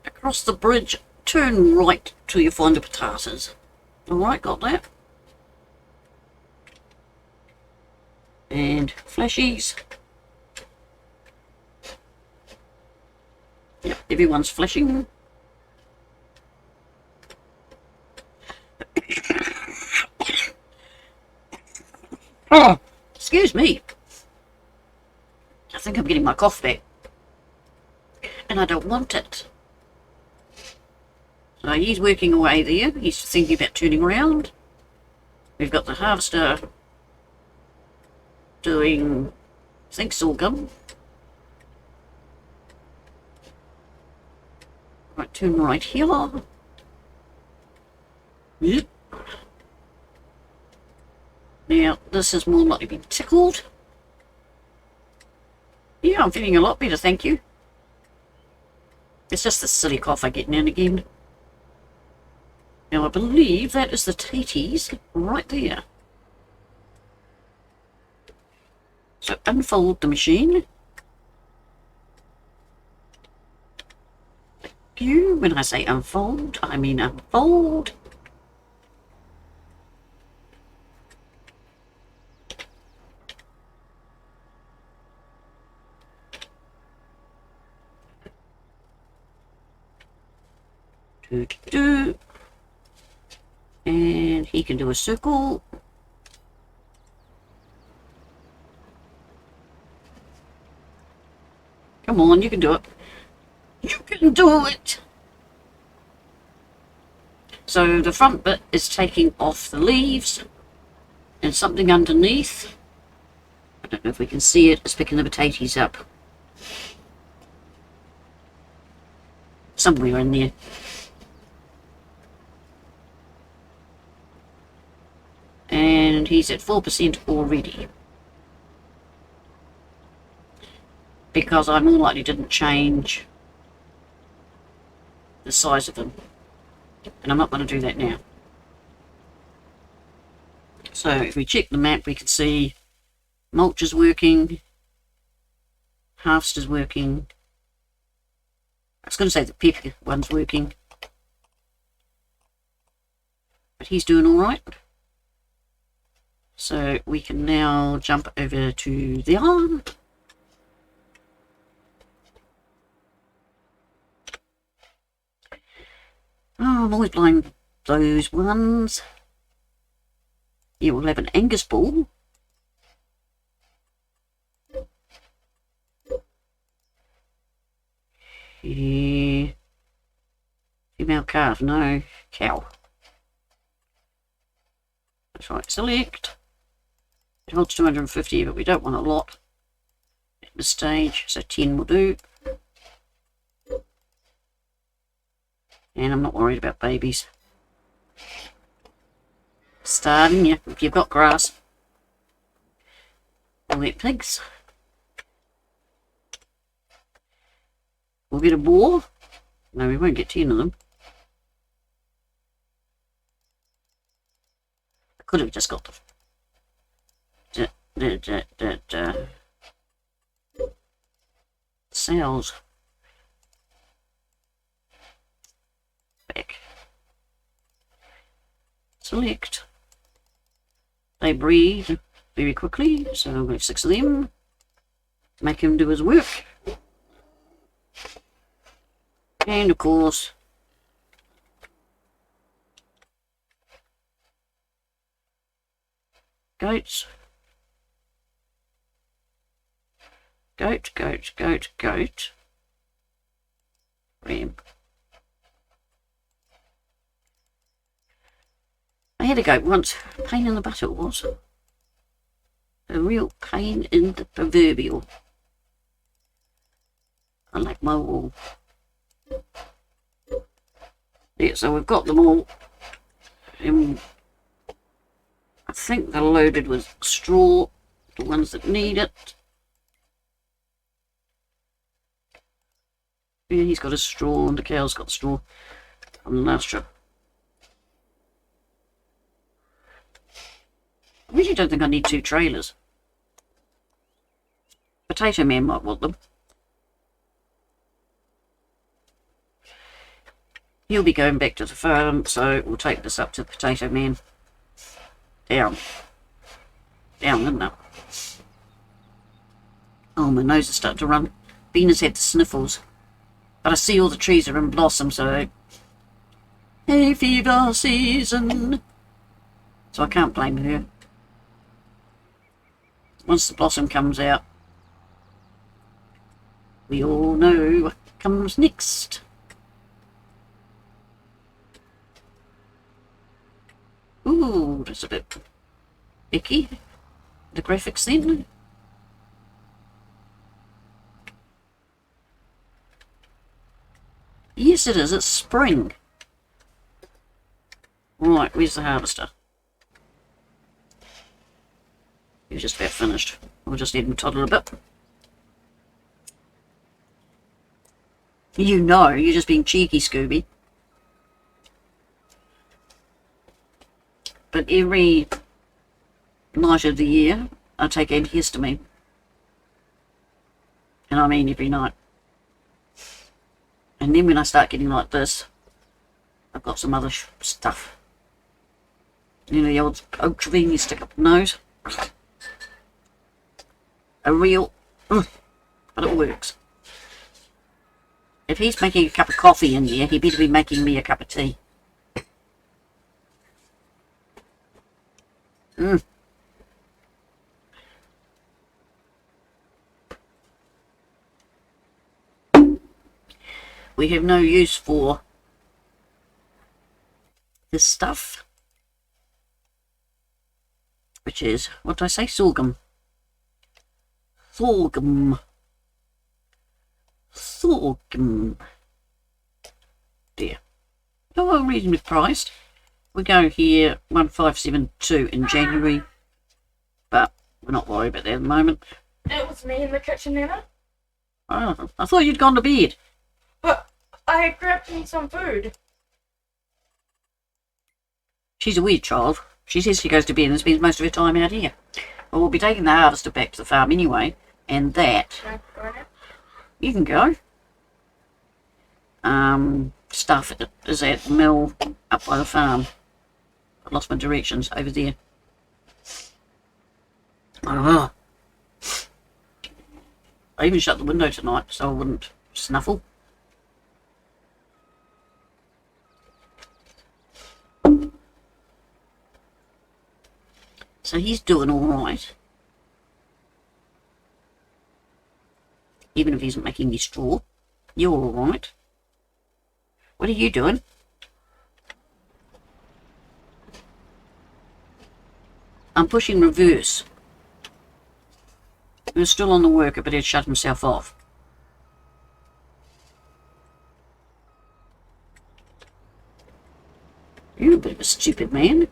Across the bridge, turn right till you find the potatoes. Alright, got that. And flashies. Yep, everyone's flashing. Oh, excuse me. I think I'm getting my cough back. And I don't want it. So he's working away there. He's thinking about turning around. We've got the harvester doing, I think, sorghum. Right, turn right here. Yep. Now, this is more likely to be tickled. Yeah, I'm feeling a lot better, thank you. It's just the silly cough I get now and again. Now, I believe that is the taties right there. So, unfold the machine. Thank you. When I say unfold, I mean unfold. And he can do a circle. Come on, you can do it. You can do it! So the front bit is taking off the leaves and something underneath. I don't know if we can see it. It's picking the potatoes up. Somewhere in there. And he's at 4% already. Because I more likely didn't change the size of them. And I'm not going to do that now. So if we check the map, we can see mulch is working, harvester's working. I was going to say the pepper one's working. But he's doing alright. So we can now jump over to the arm. Oh, I'm always blind those ones. Yeah, we'll have an Angus bull. Yeah. Female calf, no. Cow. That's right, select. It holds 250, but we don't want a lot at this stage, so 10 will do. And I'm not worried about babies. Starting, yeah, if you've got grass. We'll let pigs. We'll get a boar. No, we won't get 10 of them. I could have just got the cells back. Select. They breed very quickly, so we'll have 6 of them. Make him do his work. And of course, goats. Goat, goat, goat, goat. Ram. I had a goat once. Pain in the butt it was. A real pain in the proverbial. I like my wool. Yeah, so we've got them all. I think they're loaded with straw, the ones that need it. Yeah, he's got a straw and the cow's got straw on the last trip. I really don't think I need 2 trailers. Potato Man might want them. He'll be going back to the farm, so we'll take this up to the Potato Man. Down. Down, isn't it? Oh, my nose is starting to run. Bean's had the sniffles. But I see all the trees are in blossom, so... Hay fever season! So I can't blame her. Once the blossom comes out, we all know what comes next. Ooh, that's a bit icky. The graphics then. Yes, it is. It's spring. Right, where's the harvester? He's just about finished. We'll just let him toddle a bit. You know, you're just being cheeky, Scooby. But every night of the year, I take antihistamine. And I mean every night. And then when I start getting like this, I've got some other stuff. You know, the old oak tree you stick up the nose. A real... but it works. If he's making a cup of coffee in there, he better be making me a cup of tea. We have no use for this stuff, which is, what did I say? Sorghum. Sorghum. Sorghum. Dear. Oh, reasonably priced. We go here 1572 in January, but we're not worried about that at the moment. It was me in the kitchen, Nana. Oh, I thought you'd gone to bed. But I grabbed me some food. She's a weird child. She says she goes to bed and spends most of her time out here. Well, we'll be taking the harvester back to the farm anyway, and that... Can I go now? You can go. Stuff is at the mill up by the farm. I lost my directions over there. I even shut the window tonight so I wouldn't snuffle. So he's doing all right. Even if he isn't making me straw, you're all right. What are you doing? I'm pushing reverse. He was still on the worker, but he'd shut himself off. You're a bit of a stupid man.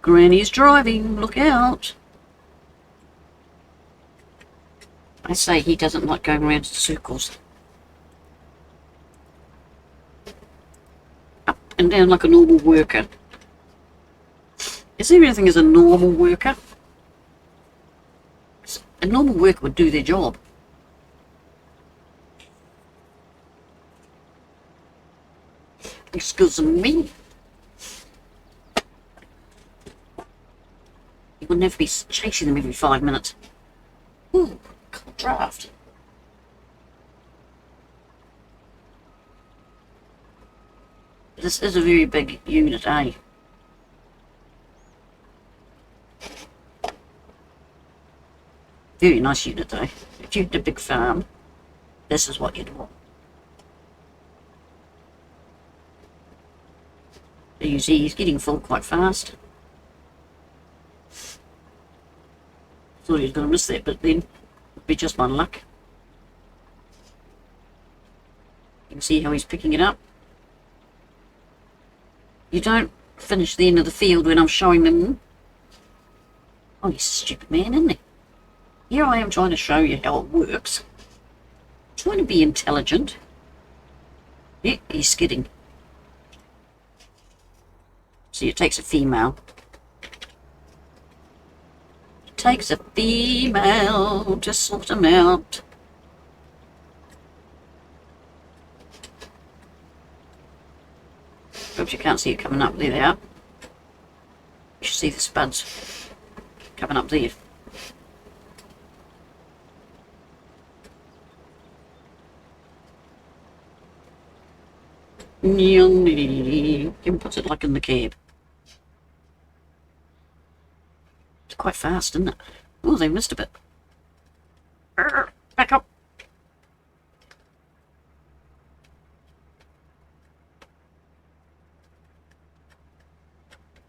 Granny's driving, look out. I say he doesn't like going around in circles. Up and down like a normal worker. Is there anything as a normal worker? A normal worker would do their job. Excuse me. You wouldn't have to be chasing them every 5 minutes. Ooh, cold draft. This is a very big unit, eh? Very nice unit though. If you had a big farm, this is what you'd want. You see, he's getting full quite fast. Thought he was going to miss that, but then it'd be just my luck. You can see how he's picking it up. You don't finish the end of the field when I'm showing them. Oh, he's a stupid man, isn't he? Here I am trying to show you how it works. Trying to be intelligent. Yeah, he's skidding. See, it takes a female. It takes a female to sort them out. Oops, you can't see it coming up there. They are. You should see the spuds coming up there. Kim puts it like in the cab. It's quite fast, isn't it? Oh, they missed a bit. Back up.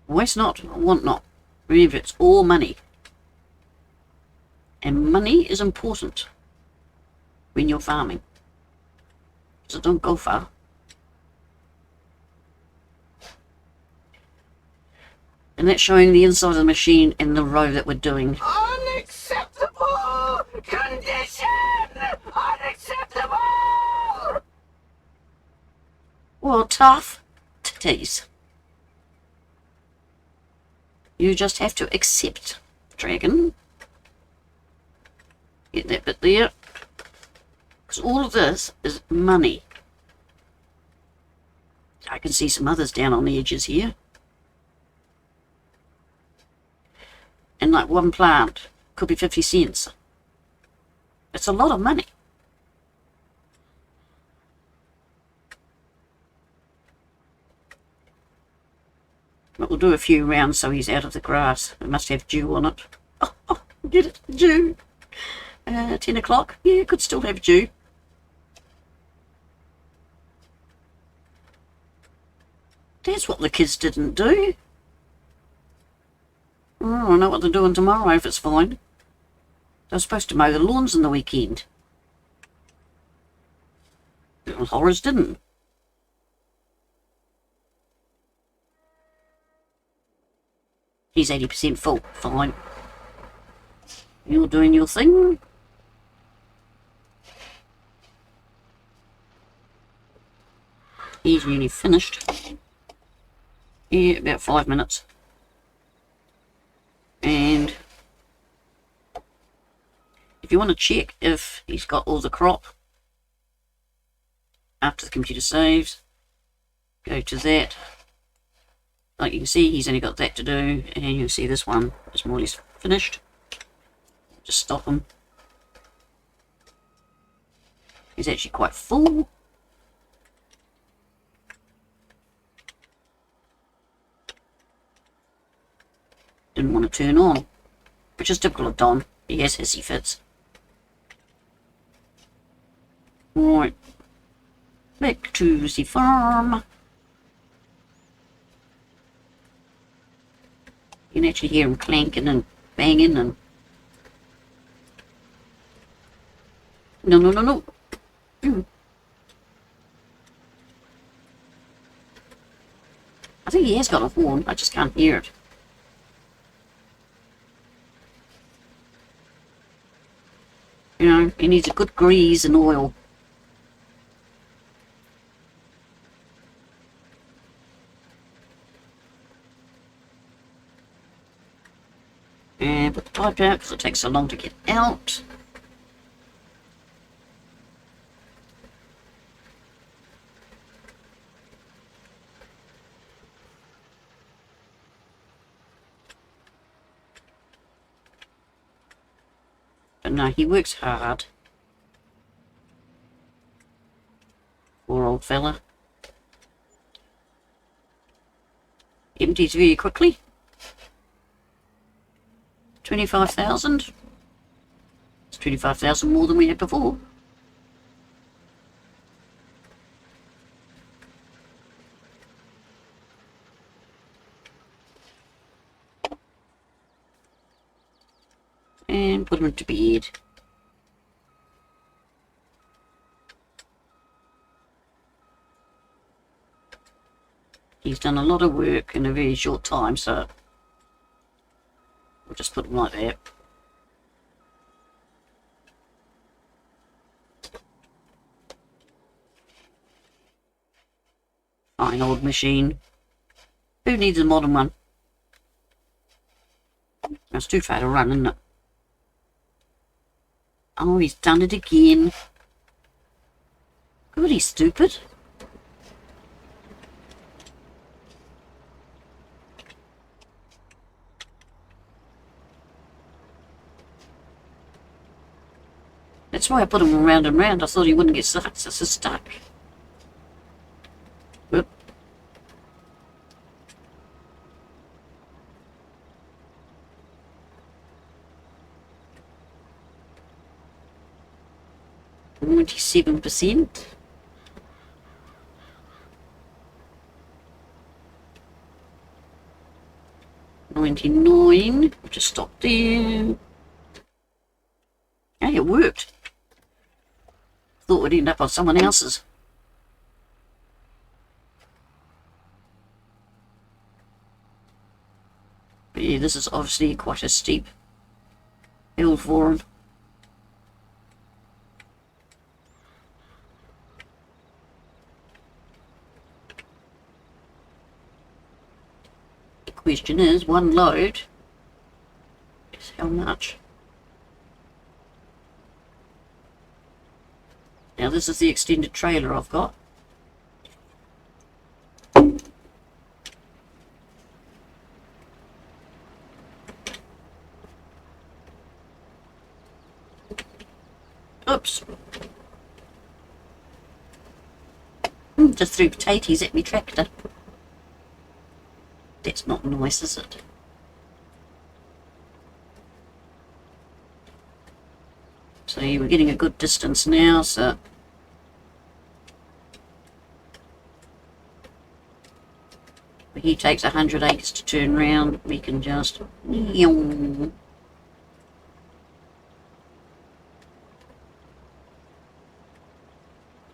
Waste not, want not. Remember, it's all money. And money is important when you're farming. So don't go far. And that's showing the inside of the machine and the row that we're doing. Unacceptable condition! Unacceptable! Well, tough titties. You just have to accept, dragon. Get that bit there. Because all of this is money. I can see some others down on the edges here. And like one plant could be 50 cents. It's a lot of money. But we'll do a few rounds so he's out of the grass. It must have dew on it. Oh, get it, dew. 10 o'clock. Yeah, could still have dew. That's what the kids didn't do. Oh, I know what they're doing tomorrow if it's fine. They're supposed to mow the lawns on the weekend. Little horrors didn't. He's 80% full. Fine. You're doing your thing. He's nearly finished. Yeah, about 5 minutes. And if you want to check if he's got all the crop after the computer saves, go to that. Like you can see, he's only got that to do, and you'll see this one is more or less finished. Just stop him. He's actually quite full. Didn't want to turn on, which is typical of Don. He has hissy fits. Right, back to the farm. You can actually hear him clanking and banging and... No, no, no, no. I think he has got a horn, I just can't hear it. You know, he needs a good grease and oil. And put the pipe out because it takes so long to get out. But no, he works hard. Poor old fella. Empties very quickly. 25,000. It's 25,000 more than we had before. And put him to bed. He's done a lot of work in a very short time, so we'll just put him like that. Fine old machine. Who needs a modern one? That's too far to run, isn't it? Oh, he's done it again. Good, he's stupid. That's why I put him round and round. I thought he wouldn't get stuck. Whoop. %. 99. Just stop there. Hey, it worked. Thought we'd end up on someone else's. But yeah, this is obviously quite a steep hill for him. The question is, one load is how much? Now this is the extended trailer I've got. Oops. Just threw potatoes at me tractor. That's not nice, is it? So we're getting a good distance now, so if he takes 100 acres to turn round, we can just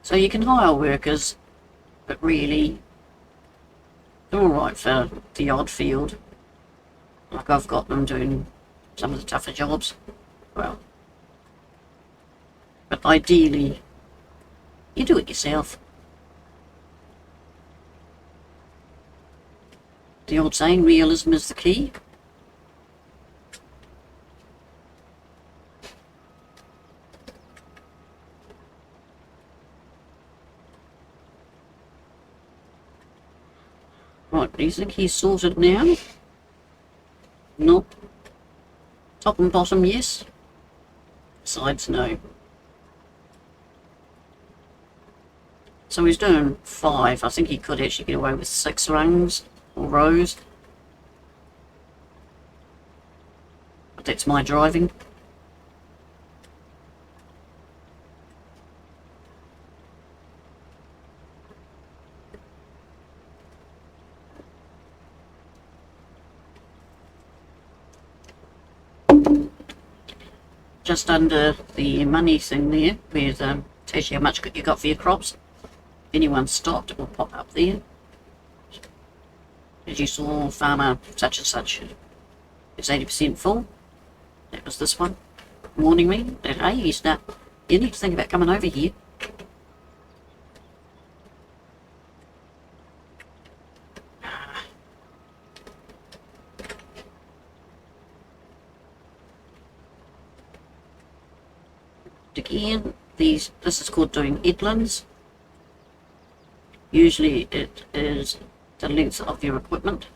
so you can hire workers, but really they're alright for the odd field. Like I've got them doing some of the tougher jobs. Well, but ideally, you do it yourself. The old saying, realism is the key. Right, do you think he's sorted now? Nope. Top and bottom, yes. Sides, no. So he's doing 5. I think he could actually get away with 6 rungs or rows. But that's my driving. Just under the money thing there, where tells you how much you got for your crops. If anyone stopped, it will pop up there. As you saw, farmer such and such is 80% full. That was this one, warning me that hey, you need to think about coming over here. Again, this is called doing headlands. Usually it is the length of your equipment.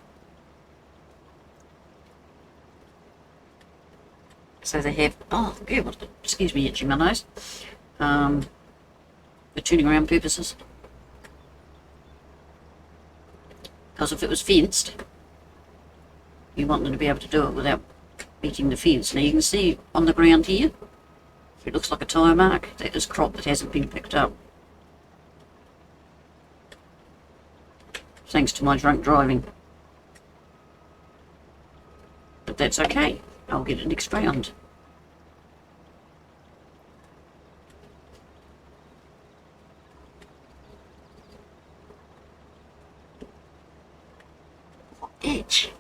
So they have, oh God, excuse me, itching my nose. For tuning around purposes. Because if it was fenced, you want them to be able to do it without beating the fence. Now you can see on the ground here, it looks like a tyre mark. That is crop that hasn't been picked up. Thanks to my drunk driving. But that's okay. I'll get it next round. Itch.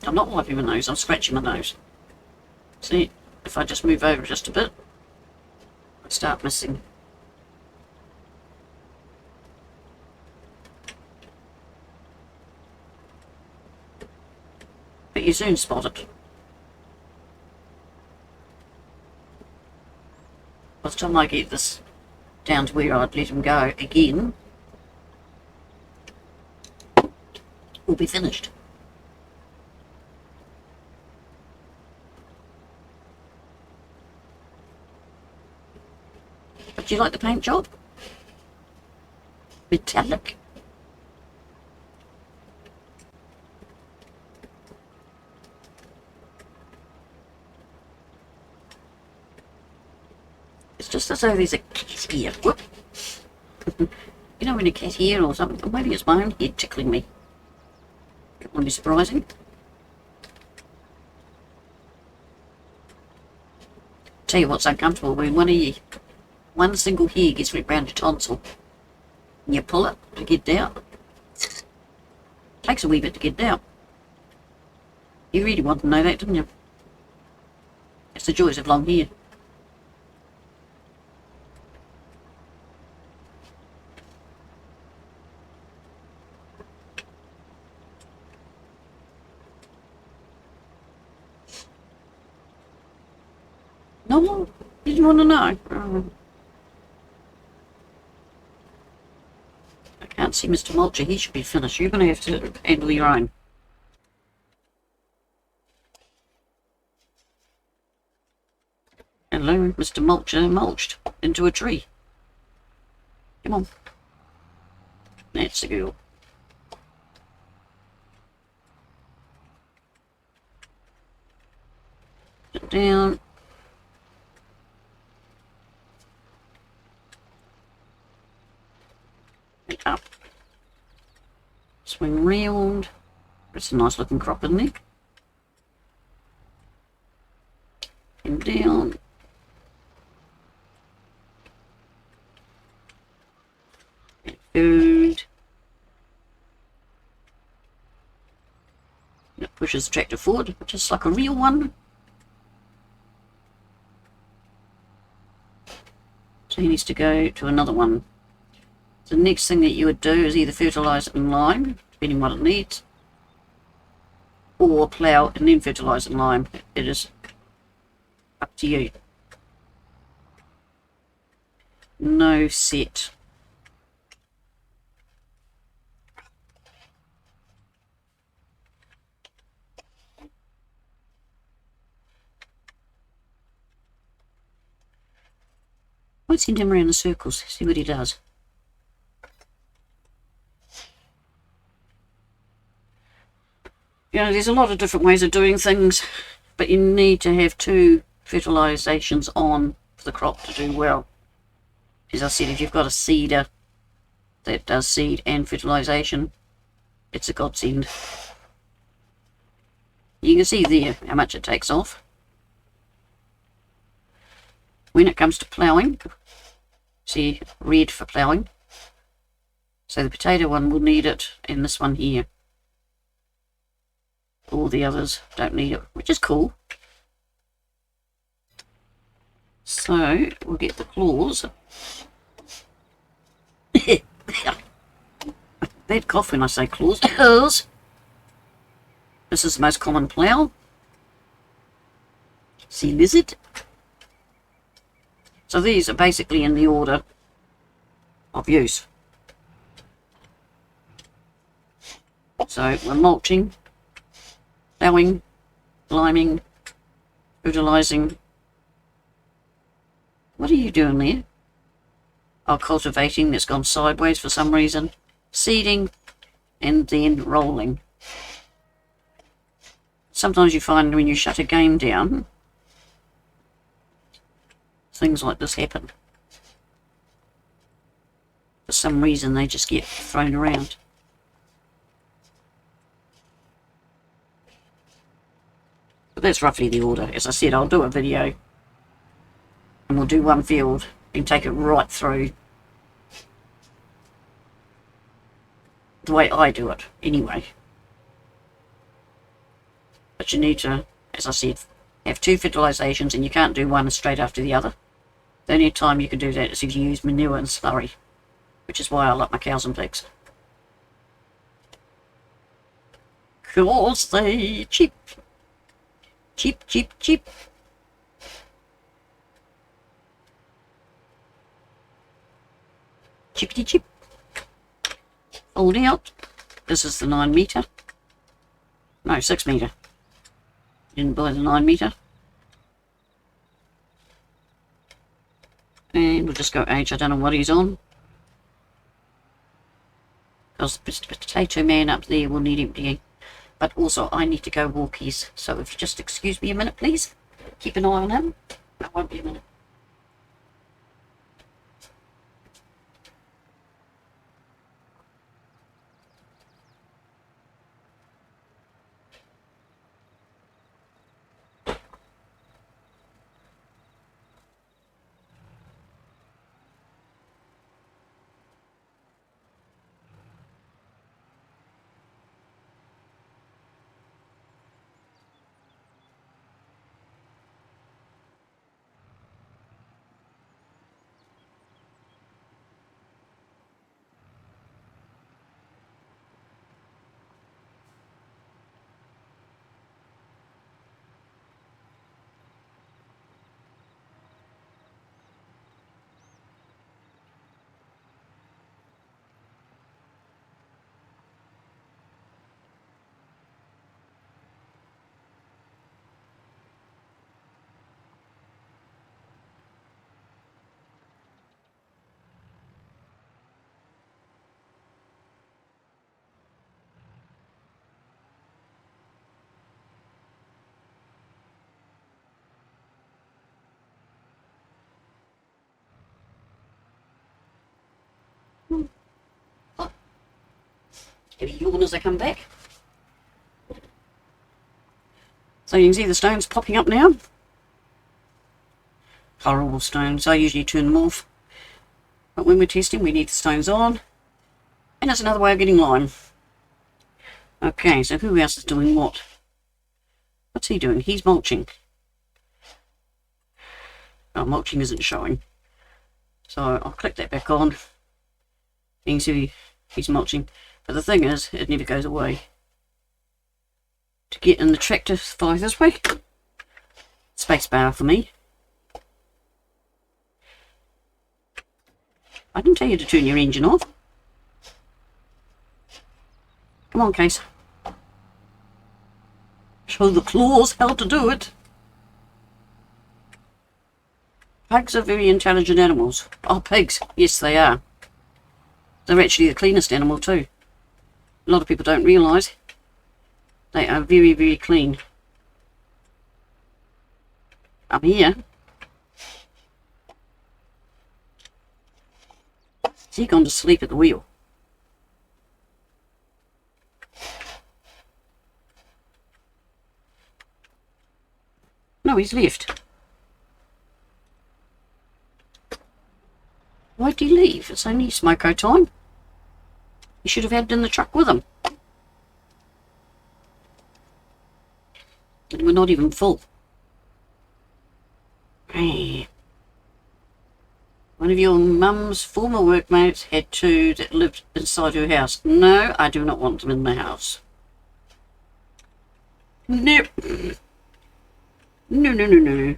I'm not wiping my nose, I'm scratching my nose. See, if I just move over just a bit, I start missing. but you soon spot it. By the time I get this down to where I'd let him go again, we'll be finished. But do you like the paint job? Metallic. It's just as though there's a cat here. Whoop. You know, when a cat here or something, or maybe it's my own head tickling me. It wouldn't be surprising. Tell you what's uncomfortable when one single hair gets wrapped around your tonsil and you pull it to get down. Takes a wee bit to get down. You really want to know that, didn't you? It's the joys of long hair. No, did you want to know? Oh. I can't see Mr. Mulcher. He should be finished. You're going to have to handle your own. Hello, Mr. Mulcher mulched into a tree. Come on. That's the girl. Sit down. And up. Swing round. That's a nice looking crop, isn't it? And down. And food. And it pushes the tractor forward, just like a real one. So he needs to go to another one. So the next thing that you would do is either fertilise it and lime, depending what it needs, or plough and then fertilise and lime. It is up to you. No set. I'd send him around in circles, see what he does. You know, there's a lot of different ways of doing things, but you need to have 2 fertilisations on for the crop to do well. As I said, if you've got a seeder that does seed and fertilisation, it's a godsend. You can see there how much it takes off. When it comes to ploughing, see, red for ploughing. So the potato one will need it, and this one here. All the others don't need it, which is cool. So we'll get the claws. Bad cough when I say claws. This is the most common plough. Sea lizard. So these are basically in the order of use. So we're mulching, ploughing, liming, fertilising. What are you doing there? Oh, cultivating, that's gone sideways for some reason. Seeding, and then rolling. Sometimes you find when you shut a game down, things like this happen. For some reason they just get thrown around. But that's roughly the order. As I said, I'll do a video and we'll do one field and take it right through the way I do it anyway. But you need to, as I said, have 2 fertilisations, and you can't do one straight after the other. The only time you can do that is if you use manure and slurry, which is why I like my cows and pigs. Because they cheap. Cheap, cheap, cheap. Chippity chip. Fold out. This is the 9 metre. No, 6 metre. Didn't buy the 9 metre. And we'll just go H. I don't know what he's on. Because the potato man up there will need emptying. But also I need to go walkies. So if you just excuse me a minute, please. Keep an eye on him. I won't be a minute. Have a yawn as I come back. So you can see the stones popping up now. Horrible stones. I usually turn them off. But when we're testing, we need the stones on. And that's another way of getting lime. Okay, so who else is doing what? What's he doing? He's mulching. Oh, mulching isn't showing. So I'll click that back on. You can see he's mulching. But the thing is, it never goes away. To get in the tractor fly this way, space bar for me. I didn't tell you to turn your engine off. Come on, Case. Show the claws how to do it. Pigs are very intelligent animals. Oh, pigs. Yes, they are. They're actually the cleanest animal too. A lot of people don't realise they are very, very clean. I'm here. Has he gone to sleep at the wheel? No, he's left. Why'd he leave? It's only smoko time. He should have had it in the truck with him. And we're not even full. Hey. One of your mum's former workmates had 2 that lived inside her house. No, I do not want them in my house. Nope. No, no, no,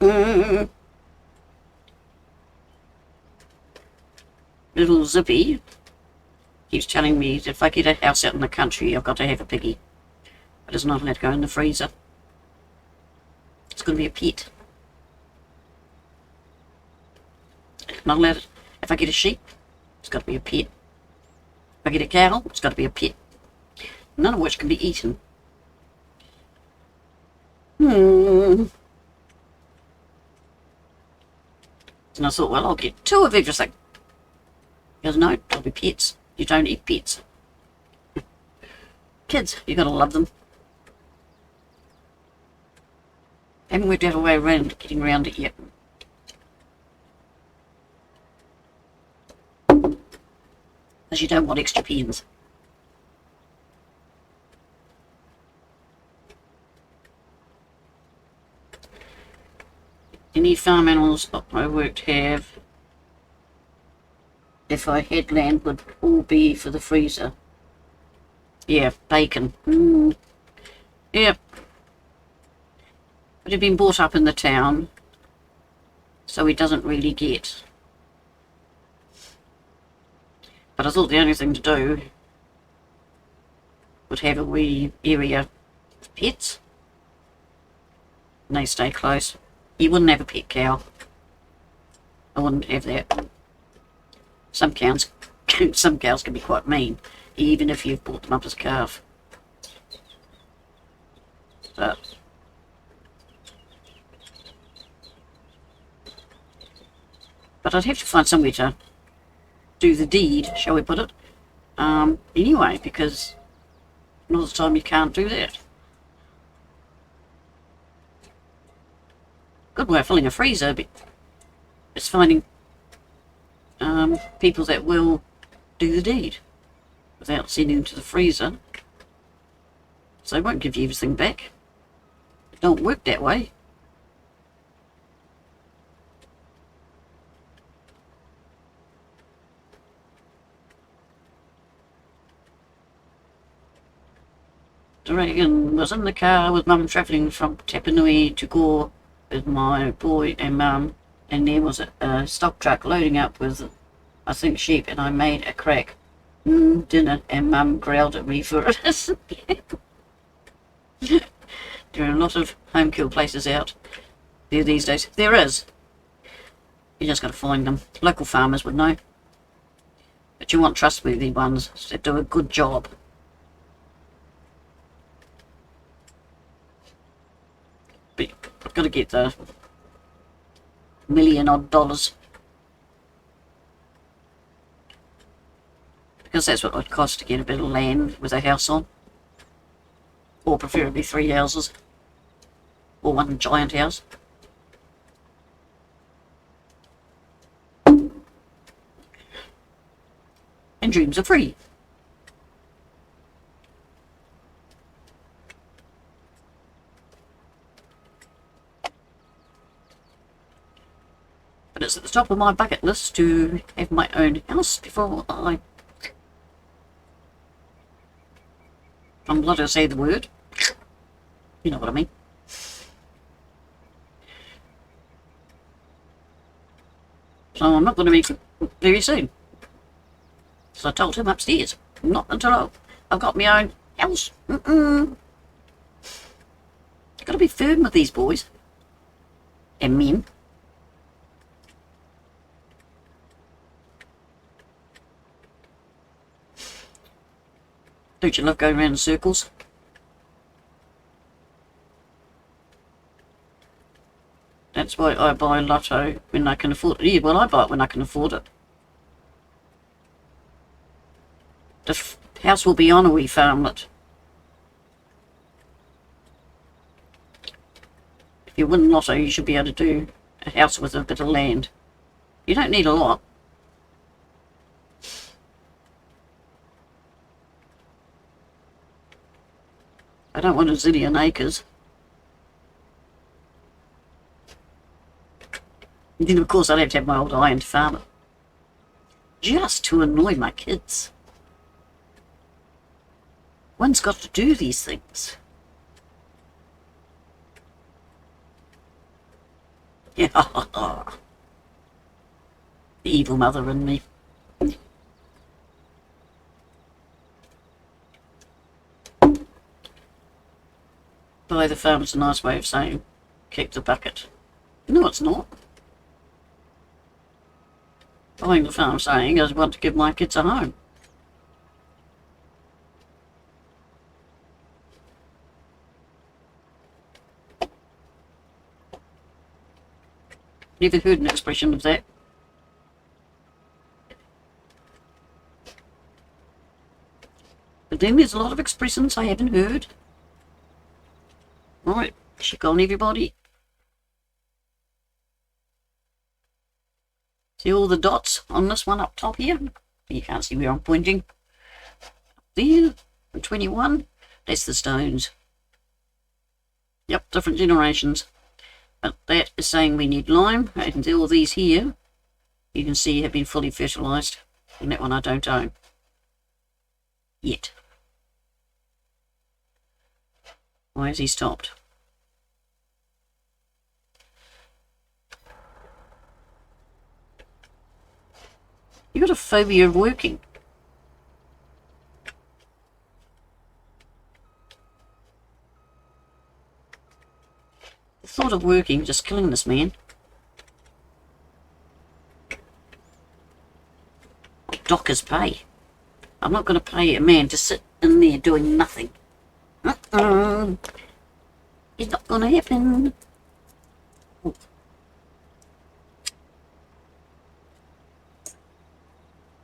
no. Little Zippy keeps telling me that if I get a house out in the country, I've got to have a piggy. But it's not allowed to go in the freezer. It's going to be a pet. Not allowed to, if I get a sheep, it's got to be a pet. If I get a cow, it's got to be a pet. None of which can be eaten. And I thought, well, I'll get 2 of everything. He goes, no, they'll be pets. You don't eat pets. Kids, you gotta love them. Haven't worked out a way around getting around it yet. Because you don't want extra pens. Any farm animals I worked have, if I had land, would all be for the freezer. Yeah, bacon. Yep. But he'd been brought up in the town, so he doesn't really get. But I thought the only thing to do would have a wee area of pets. And they stay close. You wouldn't have a pet cow. I wouldn't have that. Some cows can be quite mean, even if you've brought them up as a calf. But I'd have to find somewhere to do the deed, shall we put it, anyway, because a lot of the time you can't do that. Good way of filling a freezer, but it's finding people that will do the deed without sending them to the freezer. So they won't give you everything back. It don't work that way. Dragon was in the car with Mum travelling from Tapanui to Gore with my boy and Mum, and there was a stock truck loading up with, I think, sheep, and I made a crack dinner, and Mum growled at me for it. There are a lot of home kill places out there these days. There is. You just got to find them. Local farmers would know. But you want trustworthy ones that do a good job. But I've got to get the $1,000,000 odd. Because that's what it would cost to get a bit of land with a house on. Or preferably 3 houses. Or one giant house. And dreams are free. But it's at the top of my bucket list to have my own house before I'm bloody to say the word. You know what I mean. So I'm not going to make it very soon. So I told him upstairs, not until I've got my own house. Got to be firm with these boys and men. Don't you love going around in circles? That's why I buy lotto when I can afford it. Yeah, well, I buy it when I can afford it. The house will be on a wee farmlet. If you win lotto, you should be able to do a house with a bit of land. You don't need a lot. I don't want a zillion acres. And then, of course, I'd have to have my old iron to farm it. Just to annoy my kids. One's got to do these things. Yeah, the evil mother in me. Buy the farm is a nice way of saying kick the bucket. No, it's not. Buying the farm saying I want to give my kids a home. Never heard an expression of that. But then there's a lot of expressions I haven't heard. Right, check on everybody. See all the dots on this one up top here? You can't see where I'm pointing. There, 21, that's the stones. Yep, different generations. But that is saying we need lime, and all these here, you can see have been fully fertilised. And that one I don't own. Yet. Why has he stopped? You got a phobia of working. The thought of working just killing this man. Dockers pay. I'm not going to pay a man to sit in there doing nothing. It's not going to happen. Ooh.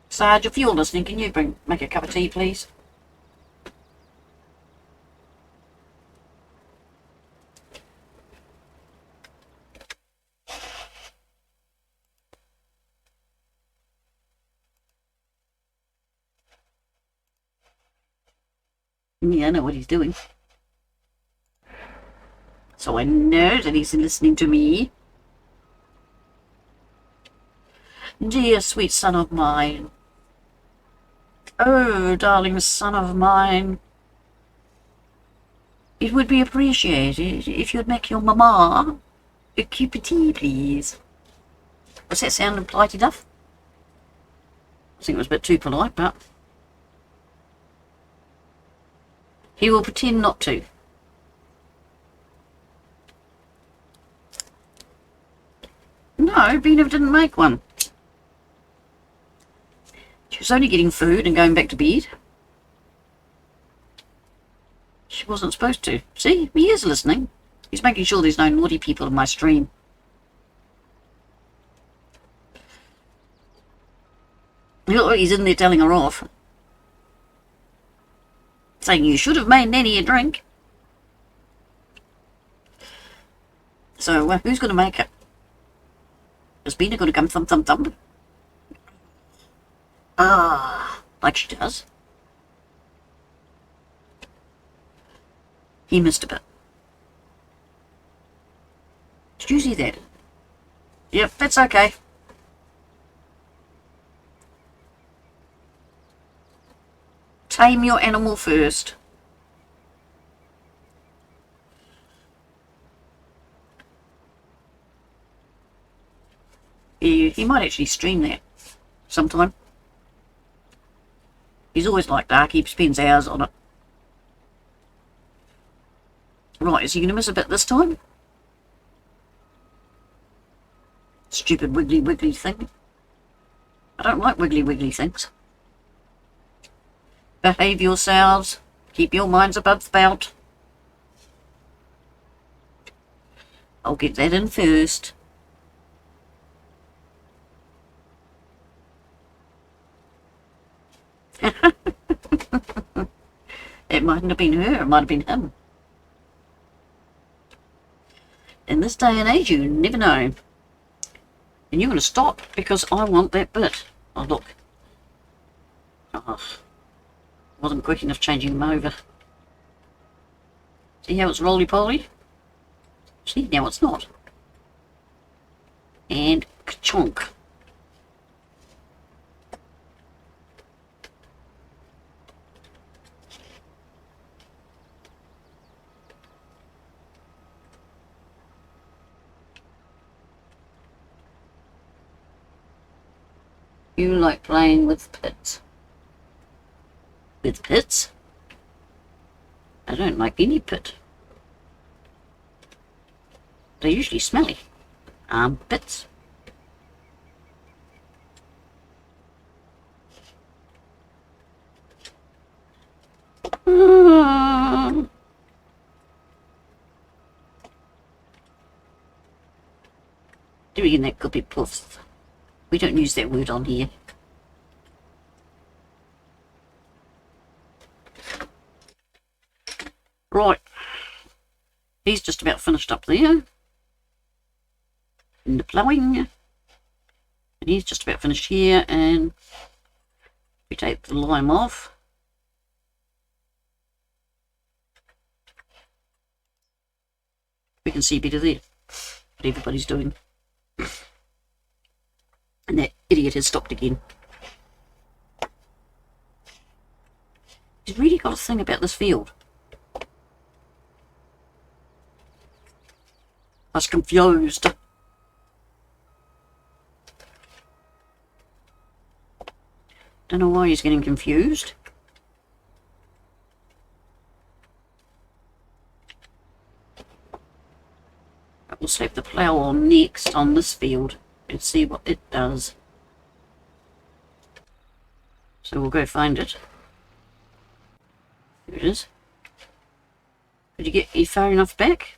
Sarge, if you're listening, can you make a cup of tea, please? Yeah, I know what he's doing. So I know that he's listening to me. Dear sweet son of mine. Oh, darling son of mine. It would be appreciated if you'd make your mamma a cup of tea, please. Does that sound polite enough? I think it was a bit too polite, but he will pretend not to. No, Bina didn't make one. She was only getting food and going back to bed. She wasn't supposed to. See, he is listening. He's making sure there's no naughty people in my stream. Look, he's in there telling her off. Saying you should have made Nanny a drink. So, who's going to make it? Is Bina going to come thump thump thump? Ah, like she does. He missed a bit. Did you see that? Yep, that's okay. Tame your animal first. He might actually stream that sometime. He's always like dark. He spends hours on it. Right, is he going to miss a bit this time? Stupid wiggly wiggly thing. I don't like wiggly wiggly things. Behave yourselves. Keep your minds above the belt. I'll get that in first. It mightn't have been her, it might have been him. In this day and age, you never know. And you're going to stop because I want that bit. Oh, look. Oh, wasn't quick enough changing them over. See how it's roly-poly? See, now it's not. And ka-chonk. You like playing with pits. With pits? I don't like any pit. They're usually smelly. Pits. Doing that could be puffs. We don't use that word on here. Right. He's just about finished up there. In the ploughing. And he's just about finished here. And we take the lime off. We can see better there what everybody's doing. And that idiot has stopped again. He's really got a thing about this field. I was confused. Don't know why he's getting confused. We'll slap the plough on next on this field and see what it does. So we'll go find it. There it is. Did you get far enough back?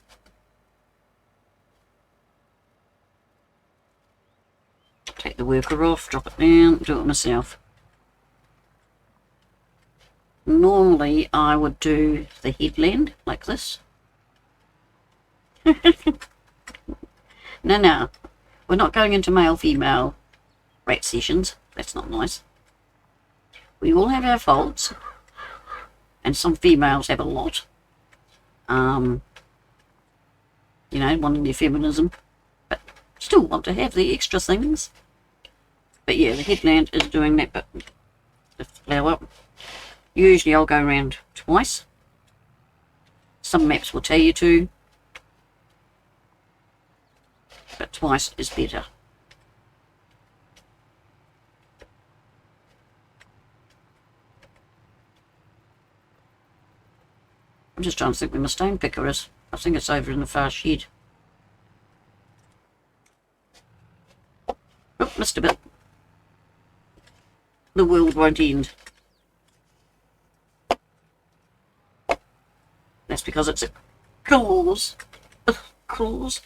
Take the worker off, drop it down, do it myself. Normally I would do the headland like this. No, we're not going into male-female rat sessions. That's not nice. We all have our faults, and some females have a lot. You know, wanting their feminism, but still want to have the extra things. But yeah, the headland is doing that bit. The flower. Usually I'll go around twice. Some maps will tell you to, but twice is better. I'm just trying to think where my stone picker is. I think it's over in the far shed. Oh, missed a bit. The world won't end. That's because it's a claws. Claws.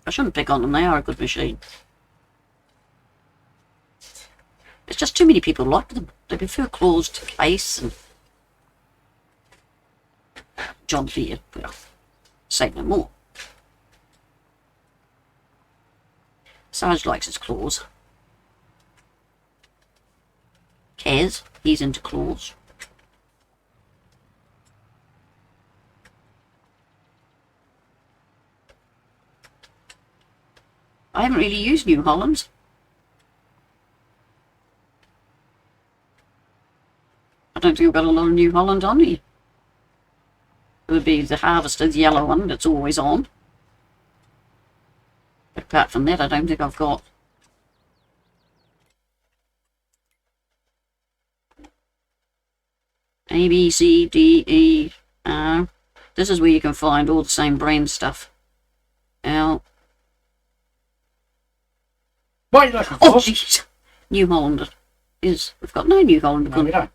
I shouldn't pick on them, they are a good machine. It's just too many people like them. They prefer claws to case and John Deere. Well, say no more. Sarge likes his claws. Cazz, he's into claws. I haven't really used New Hollands. I don't think I've got a lot of New Holland on here. It would be the Harvester, the yellow one that's always on. But apart from that, I don't think I've got. A, B, C, D, E, R. This is where you can find all the same brand stuff. L. What are you looking for? Oh, jeez. New Holland is. We've got no New Holland. No, we don't.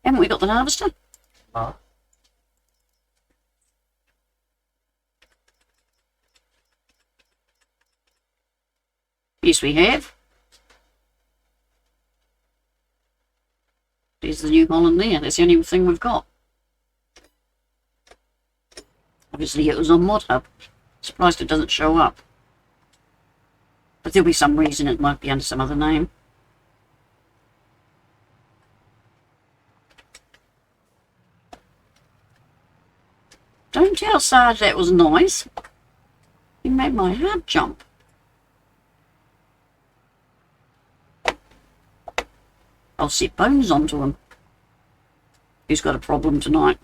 Haven't we got the Harvester? No. Yes, we have. There's the New Holland there. That's the only thing we've got. Obviously, it was on Mod Hub. Surprised it doesn't show up. But there'll be some reason it might be under some other name. Don't tell Sarge that was nice. He made my heart jump. I'll set Bones onto him. He's got a problem tonight.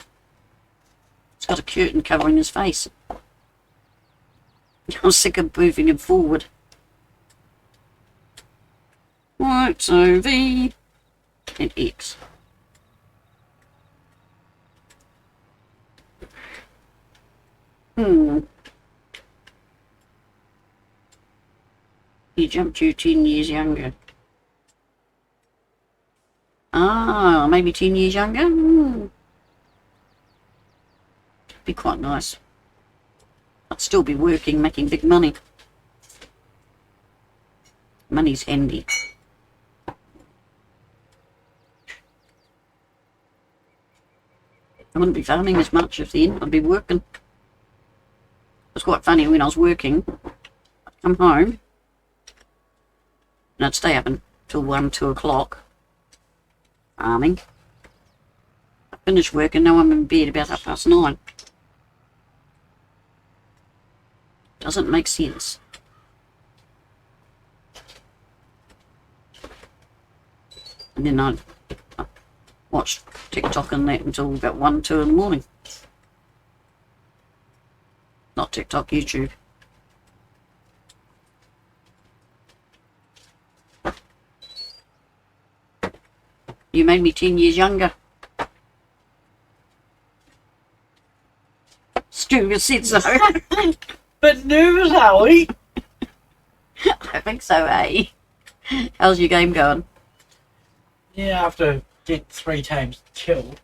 He's got a curtain covering his face. I'm sick of moving him forward. Right, so V and X. He jumped you 10 years younger. Ah, maybe 10 years younger? Be quite nice. I'd still be working, making big money. Money's handy. I wouldn't be farming as much if then. I'd be working. It was quite funny when I was working. I'd come home and I'd stay up until 1, 2 o'clock farming. I finished work and now I'm in bed about 9:30. Doesn't make sense. And then I'd watch TikTok and that until about 1, 2 in the morning. Not TikTok, YouTube. You made me 10 years younger. Stuart said so. But news, Howie. I think so, eh? How's your game going? Yeah, after get 3 times killed.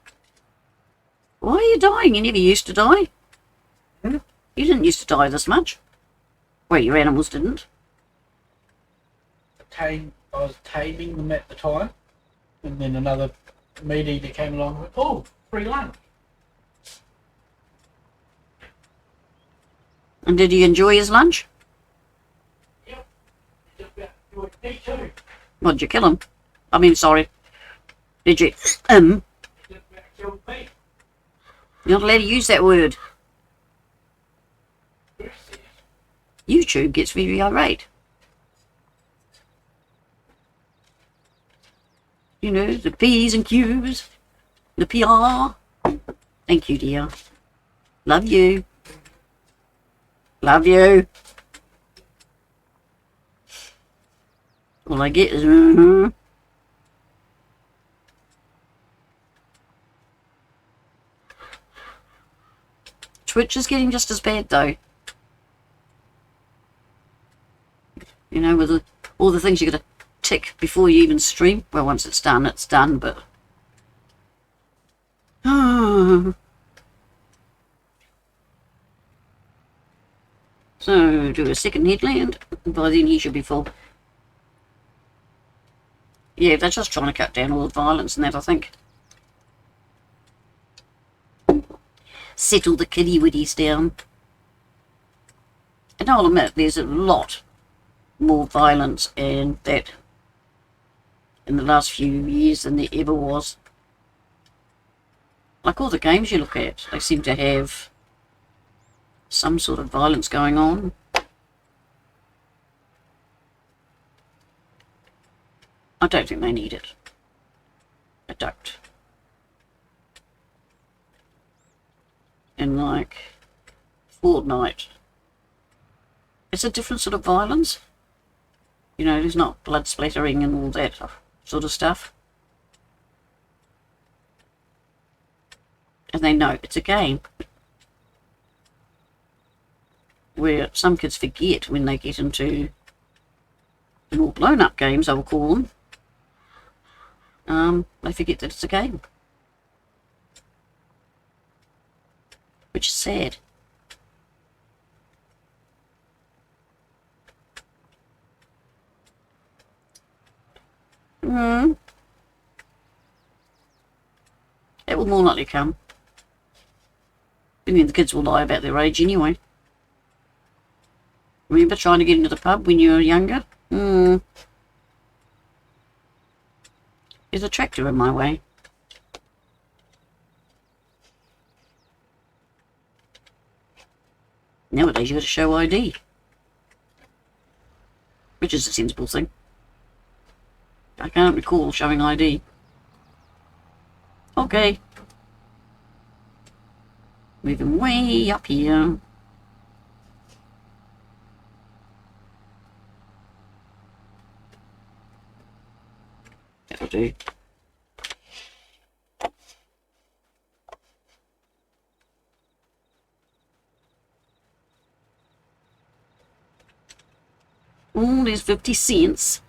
Why are you dying? You never used to die. Hmm? You didn't used to die this much. Well, your animals didn't. I was taming them at the time, and then another meat eater came along and went, oh, free lunch. And did he enjoy his lunch? Yep. Me too. What, did you kill him? I mean, sorry. Did you? Killed me. You're not allowed to use that word. YouTube gets very irate. You know, the P's and Q's, the PR. Thank you, dear. Love you. Love you. All I get is Twitch is getting just as bad though. You know, with all the things you got to tick before you even stream. Well, once it's done, but... So, do a second headland, and by then he should be full. Yeah, they're just trying to cut down all the violence and that, I think. Settle the kitty-witties down. And I'll admit, there's a lot more violence and that in the last few years than there ever was. Like all the games you look at, they seem to have some sort of violence going on. I don't think they need it. I don't. And like Fortnite, it's a different sort of violence. You know, there's not blood splattering and all that sort of stuff. And they know it's a game. Where some kids forget when they get into the more blown up games, I will call them. They forget that it's a game. Which is sad. It will more likely come. I mean, the kids will lie about their age anyway. Remember trying to get into the pub when you were younger? There's a tractor in my way. Nowadays you got to show ID. Which is a sensible thing. I can't recall showing ID. Okay. Moving way up here. That'll do. Oh, there's 50 cents.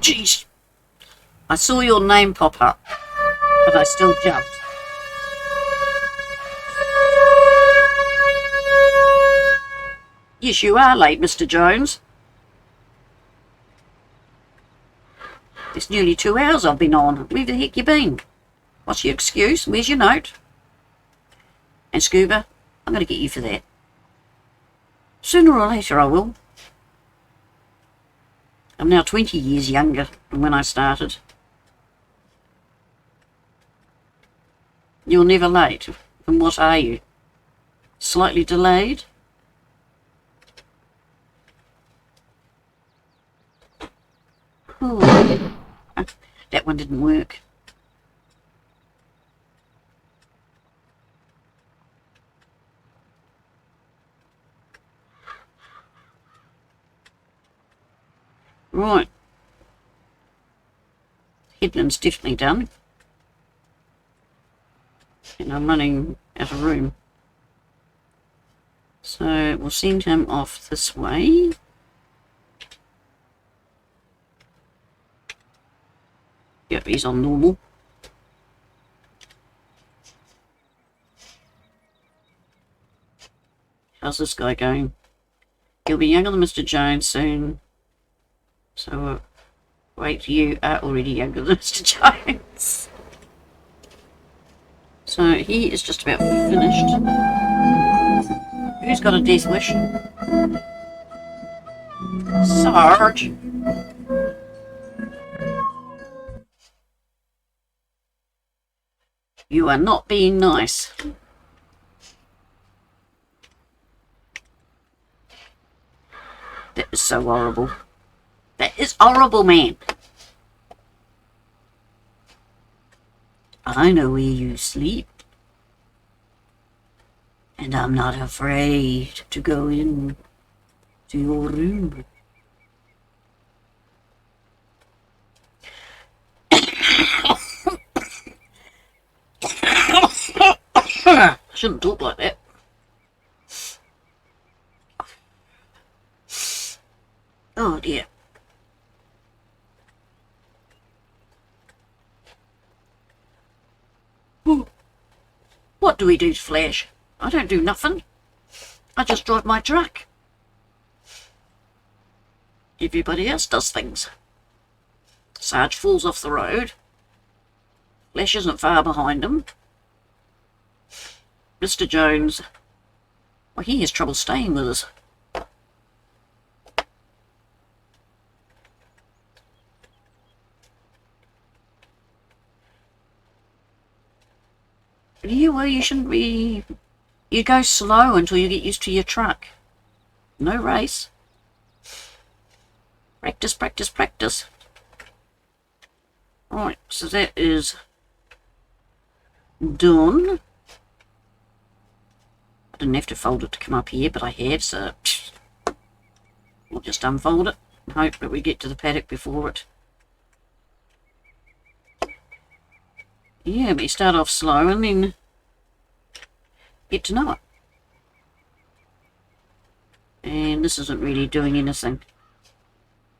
Jeez. I saw your name pop up, but I still jumped. Yes, you are late, Mr. Jones. It's nearly 2 hours I've been on. Where the heck you been? What's your excuse? Where's your note? And Scuba, I'm going to get you for that. Sooner or later I will. I'm now 20 years younger than when I started. You're never late. And what are you? Slightly delayed? Oh, that one didn't work. Right. Headland's definitely done. And I'm running out of room. So we'll send him off this way. Yep, he's on normal. How's this guy going? He'll be younger than Mr. Jones soon. So, wait, you are already younger than Mr. Jones. So, he is just about finished. Who's got a death wish? Sarge. You are not being nice. That is so horrible. That is horrible, man. I know where you sleep. And I'm not afraid to go in to your room. I shouldn't talk like that. Oh dear. What do we do, Flash? I don't do nothing. I just drive my truck. Everybody else does things. Sarge falls off the road. Flash isn't far behind him. Mr. Jones, well, he has trouble staying with us. Yeah, well, you shouldn't be... You go slow until you get used to your truck. No race. Practice, practice, practice. Right, so that is done. I didn't have to fold it to come up here, but I have, so we'll just unfold it and hope that we get to the paddock before it. Yeah, but you start off slow and then get to know it. And this isn't really doing anything.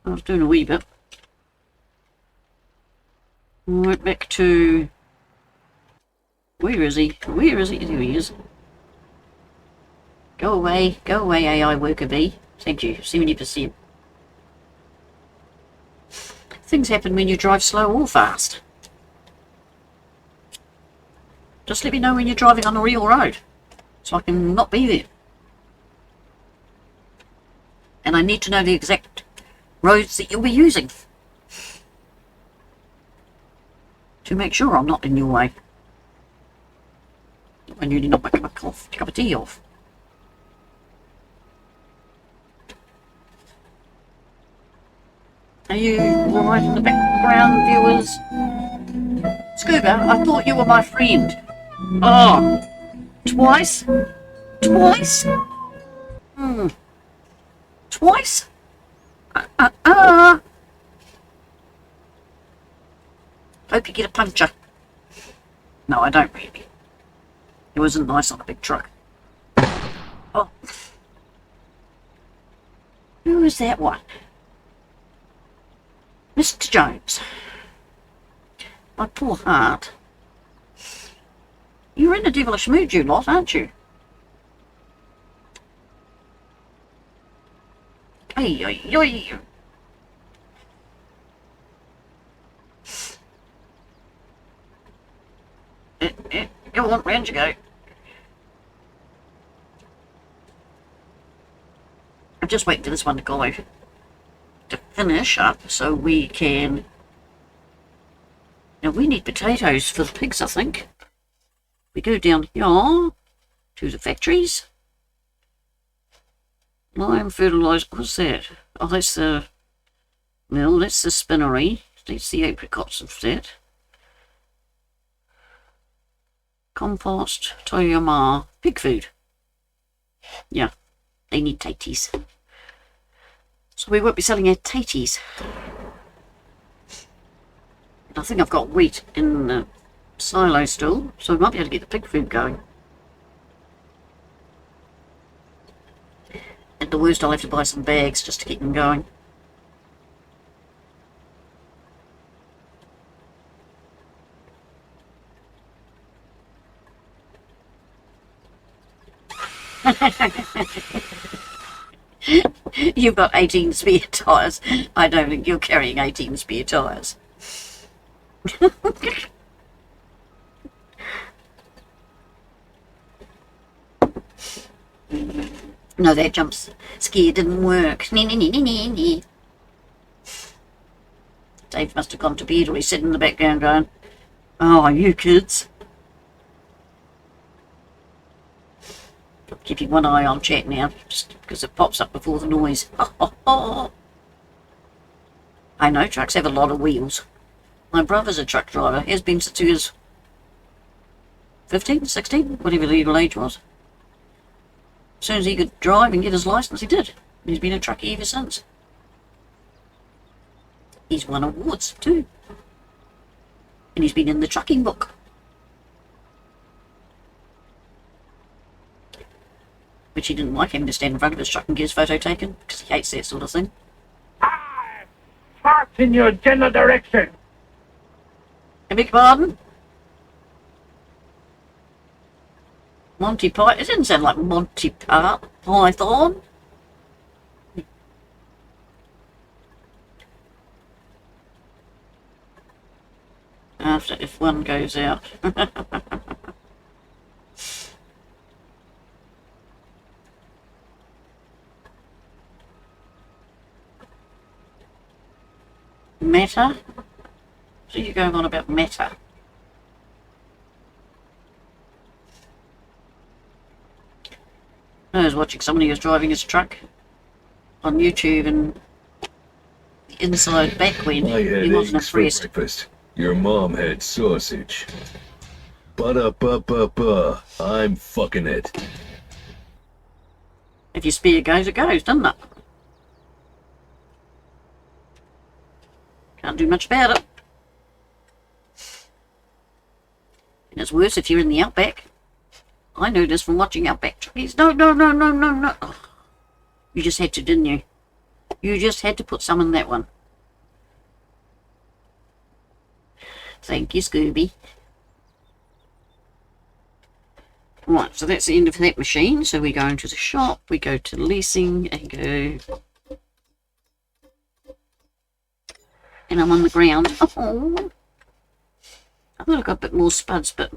I was doing a wee bit. Right, back to... Where is he? Where is he? There he is. Go away, AI worker bee. Thank you, 70%. Things happen when you drive slow or fast. Just let me know when you're driving on a real road, so I can not be there. And I need to know the exact roads that you'll be using to make sure I'm not in your way. I nearly knocked my cup of tea off. Are you alright in the background, viewers? Scuba, I thought you were my friend. Oh, twice? Twice? Twice? Hope you get a puncture. No, I don't really. It wasn't nice on a big truck. Oh. Who is that one? Mr. Jones. My poor heart. You're in a devilish mood, you lot, aren't you? Ay, ay, ay. Go on, round you go. I'm just waiting for this one to go to finish up so we can... Now we need potatoes for the pigs, I think. We go down here to the factories. Lime fertilizer, what's that? Oh, that's the Well, that's the spinnery. That's the apricots of that. Compost, Toyama, pig food. Yeah, they need taties. So we won't be selling our taties. I think I've got wheat in the silo still, so we might be able to get the pig food going. At the worst, I'll have to buy some bags just to keep them going. You've got 18 spare tyres. I don't think you're carrying 18 spare tyres. No, that jump scare didn't work. Dave must have gone to bed, or he's sitting in the background going, "Oh, you kids." Keeping one eye on chat now, just because it pops up before the noise. I know, trucks have a lot of wheels. My brother's a truck driver. He has been since he was 15, 16, whatever the legal age was. As soon as he could drive and get his licence, he did. He's been a truckie ever since. He's won awards too. And he's been in the trucking book. Which he didn't like, having to stand in front of his truck and get his photo taken, because he hates that sort of thing. Parked in your general direction. I beg your pardon? Monty Python? It didn't sound like Monty Python. After if one goes out. Meta? What are you going on about Meta? I was watching somebody who was driving his truck on YouTube, and the inside back when I had he wasn't eggs for impressed. breakfast. Your mom had sausage. Ba-da-ba-ba-ba. I'm fucking it. If your spear goes, it goes, doesn't it? Can't do much about it. And it's worse if you're in the outback. I know this from watching Outback Truckies. No. Oh, you just had to, didn't you? You just had to put some in that one. Thank you, Scooby. Right, so that's the end of that machine. So we go into the shop, we go to leasing, and go... And I'm on the ground. Oh, I thought I got a bit more spuds, but...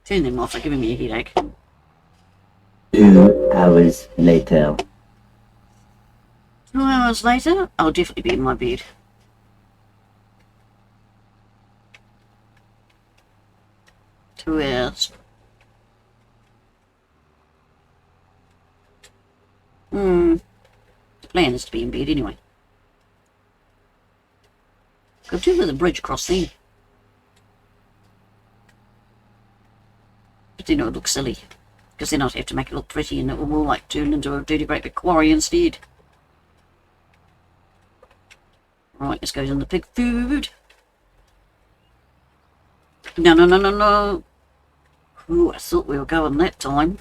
Turn them off, they're giving me a headache. 2 hours later. 2 hours later, I'll definitely be in my bed. Two hours. The plan is to be in bed anyway. Could do with a bridge across there. But then it would look silly. Because then I'd have to make it look pretty, and it will more like turn into a dirty great big quarry instead. Right, this goes in the pig food. No. Ooh, I thought we were going that time.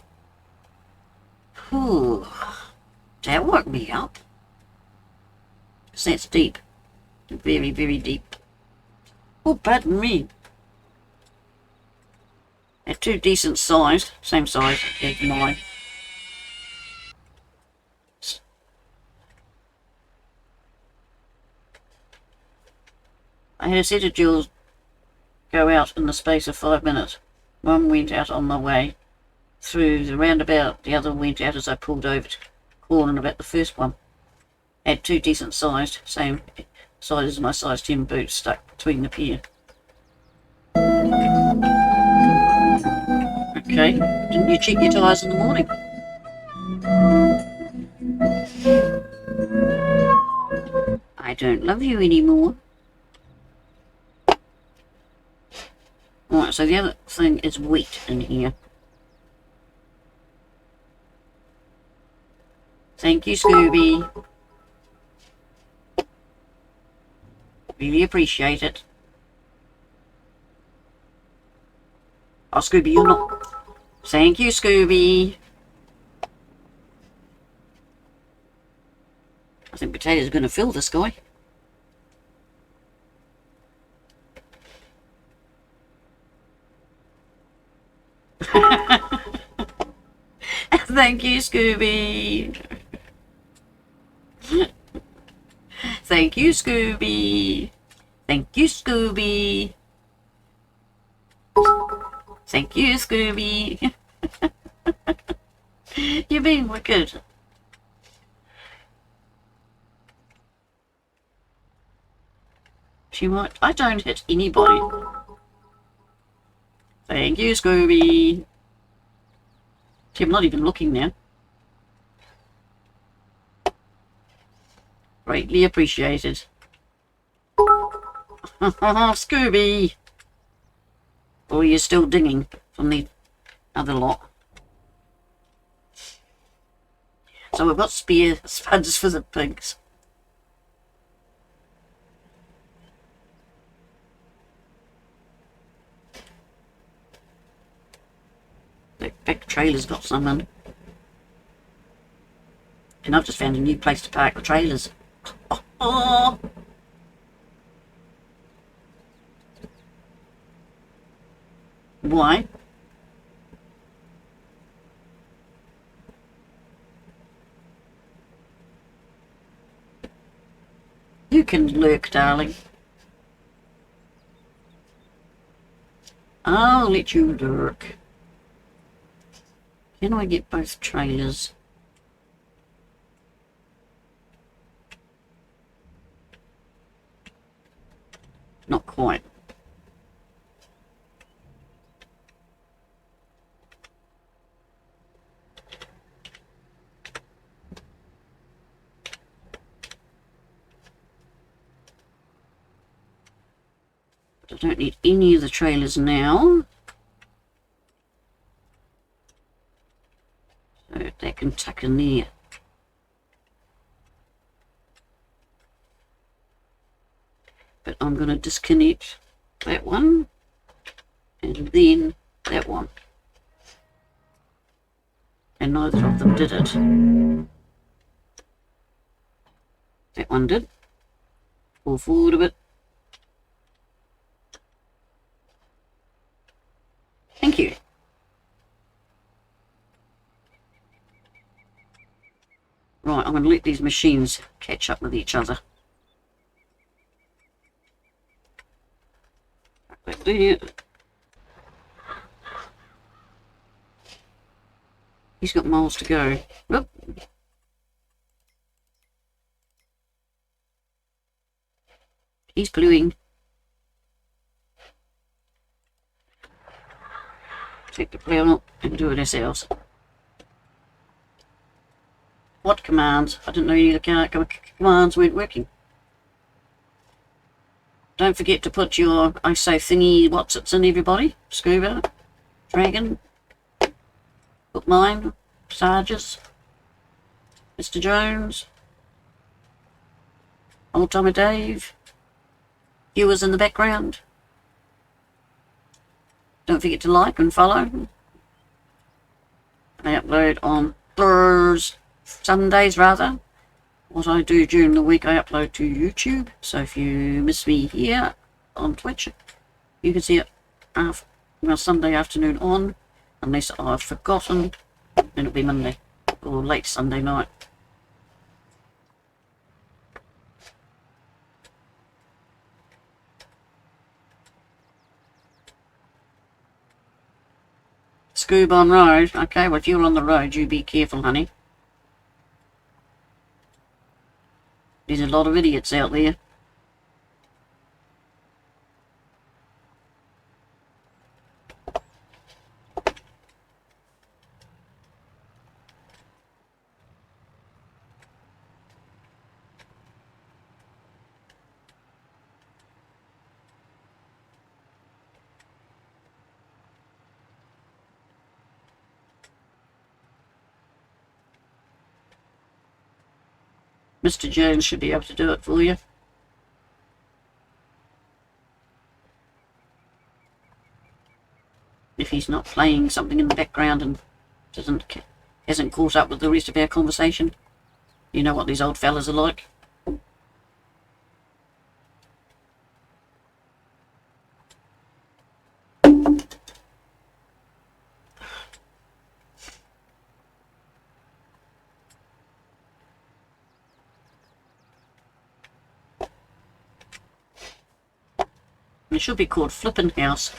Ooh, that woke me up. Because that's deep. Very, very deep. Oh, pardon me. They're two decent sized, same size as mine. I had a set of jewels go out in the space of 5 minutes. One went out on my way through the roundabout, the other went out as I pulled over to corner about the first one. Had two decent sized, same size as my size 10 boots stuck between the pair. Okay, didn't you check your tyres in the morning? I don't love you anymore. Alright, so the other thing is wheat in here. Thank you, Scooby. Really appreciate it. Oh, Scooby, you're not... Thank you, Scooby. I think potatoes are going to fill this guy. Thank you, Scooby. Thank you, Scooby. Thank you, Scooby. Thank you, Scooby. You're being wicked. She might... I don't hit anybody. Thank you, Scooby. See, I'm not even looking now. Greatly appreciated. Scooby! Or you're still dinging from the other lot. So we've got spear spuds for the pigs. The big trailer's got some in. And I've just found a new place to park the trailers. Oh. Why? You can lurk, darling. I'll let you lurk. Can I get both trailers? Not quite. But I don't need any of the trailers now. So they can tuck in there. But I'm going to disconnect that one and then that one. And neither of them did it. That one did. Pull forward a bit. Thank you. Right, I'm going to let these machines catch up with each other. Back there. He's got miles to go. Whoop. He's gluing. Take the plough up and do it ourselves. What commands? I didn't know any of the commands weren't working. Don't forget to put your ISO thingy what's in, everybody. Scuba, Dragon, put mine, Sarges, Mr. Jones, Old Timer Dave, viewers in the background. Don't forget to like and follow. I upload on Sundays rather. What I do during the week I upload to YouTube. So if you miss me here on Twitch, you can see it Sunday afternoon on. Unless I've forgotten, then it'll be Monday or late Sunday night. Scoob on road. Okay, well if you're on the road, you be careful, honey. There's a lot of idiots out there. Mr. Jones should be able to do it for you. If he's not playing something in the background and hasn't caught up with the rest of our conversation. You know what these old fellas are like. It should be called Flippin' House.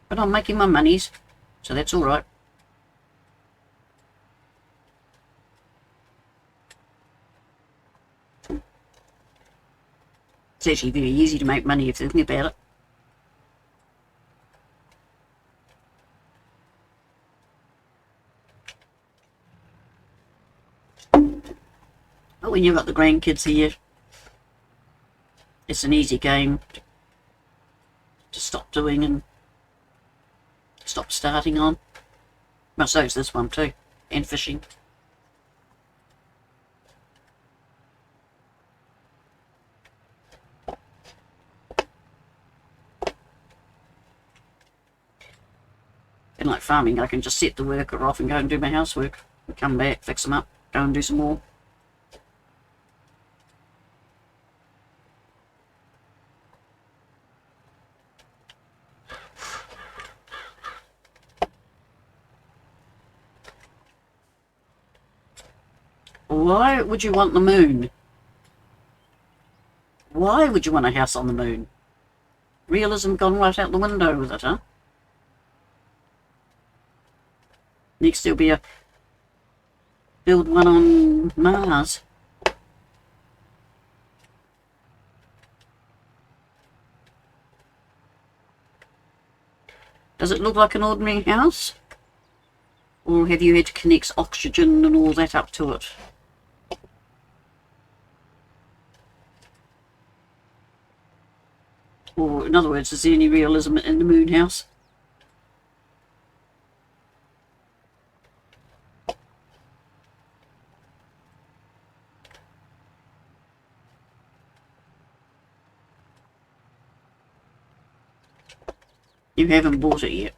But I'm making my monies, so that's alright. It's actually very easy to make money if you think about it. But when you've got the grandkids here, it's an easy game to stop doing and stop starting on. Well, so is this one too, and fishing. And like farming, I can just set the worker off and go and do my housework. And come back, fix them up, go and do some more. Why would you want the moon? Why would you want a house on the moon? Realism gone right out the window with it, huh? Next there'll be a build one on Mars. Does it look like an ordinary house? Or have you had to connect oxygen and all that up to it? Or, in other words, is there any realism in the moon house? You haven't bought it yet.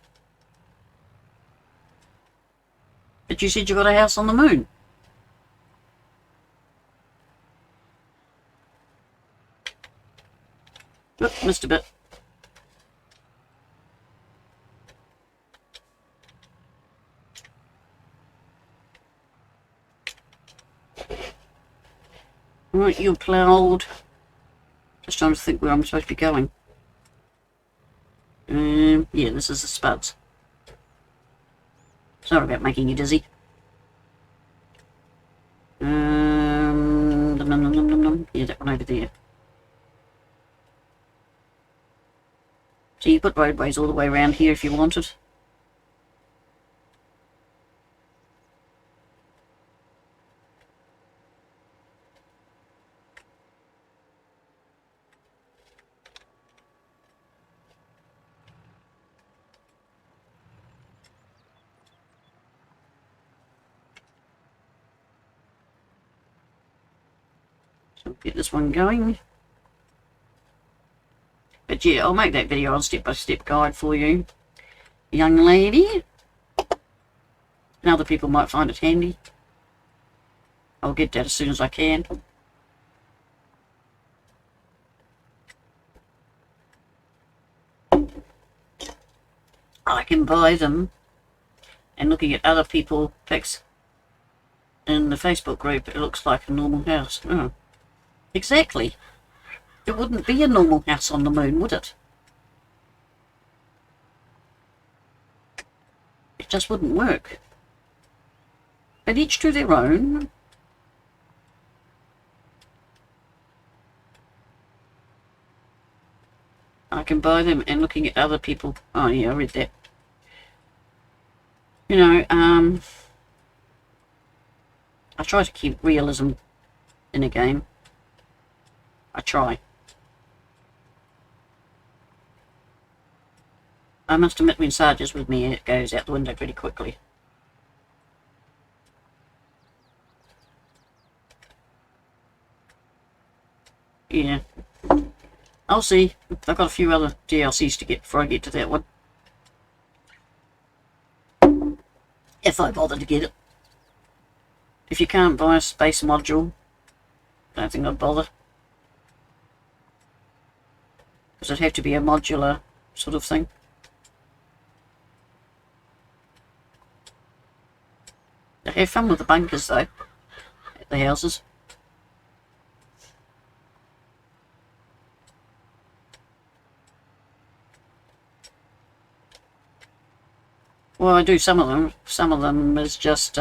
But you said you got a house on the moon. Look, missed a bit. Right, you're ploughed. Just trying to think where I'm supposed to be going. Yeah, this is the spuds. Sorry about making you dizzy. Yeah, that one over there. So you put roadways all the way around here if you wanted. So get this one going. But yeah, I'll make that video on step-by-step guide for you, young lady. And other people might find it handy. I'll get that as soon as I can. I can buy them. And looking at other people pics in the Facebook group, it looks like a normal house. Oh, exactly. It wouldn't be a normal house on the moon, would it? It just wouldn't work. But each to their own. I can buy them and looking at other people. Oh yeah, I read that. You know, I try to keep realism in a game. I try. I must admit, when Sarge is with me, it goes out the window pretty quickly. yeah. I'll see. I've got a few other DLCs to get before I get to that one. If I bother to get it. If you can't buy a space module, I don't think I'd bother. Because it'd have to be a modular sort of thing. I have fun with the bunkers though, at the houses. Well, I do some of them. Some of them is just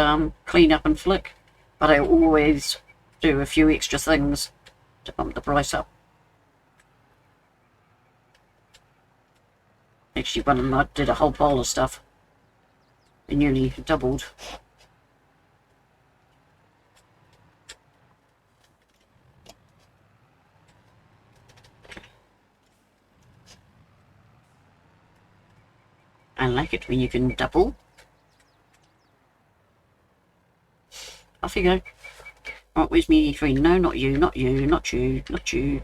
clean up and flick. But I always do a few extra things to bump the price up. Actually, one of them I did a whole bowl of stuff. It nearly doubled. I like it when you can double. Off you go. Right, where's me E3? No, not you, not you, not you, not you.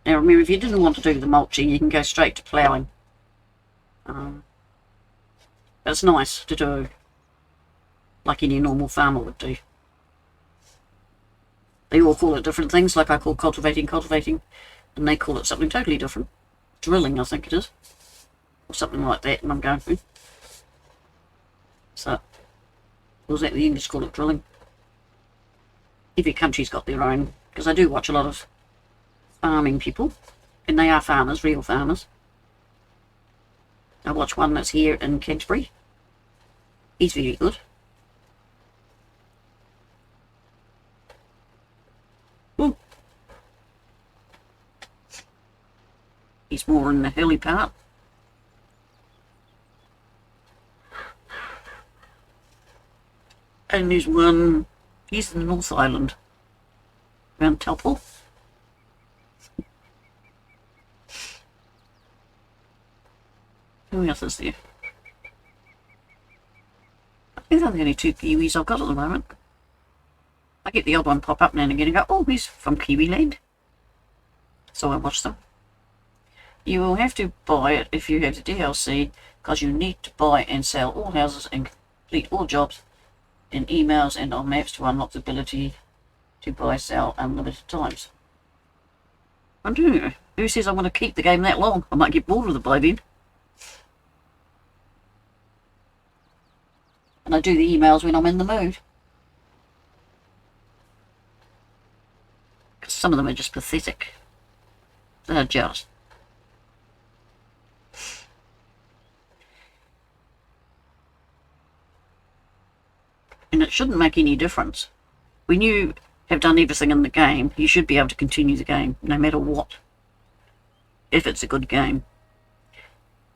Now remember, if you didn't want to do the mulching, you can go straight to ploughing. But it's nice to do, like any normal farmer would do. They all call it different things, like I call cultivating, and they call it something totally different. Drilling, I think it is. Or something like that, and I'm going through. So, was that the English call it drilling? Every country's got their own, because I do watch a lot of farming people, and they are farmers, real farmers. I watch one that's here in Canterbury. He's very good. Ooh. He's more in the hilly part. And there's one, he's in the North Island, around Taupo. Who else is there? I think they're the only two Kiwis I've got at the moment. I get the odd one pop up now and again and go, oh, he's from Kiwi land. So I watch them. You will have to buy it if you have the DLC, because you need to buy and sell all houses and complete all jobs in emails and on maps to unlock the ability to buy, sell unlimited times. I don't know. Who says I want to keep the game that long? I might get bored with it by then. And I do the emails when I'm in the mood. Because some of them are just pathetic. They're just. And it shouldn't make any difference. When you have done everything in the game, you should be able to continue the game, no matter what. If it's a good game.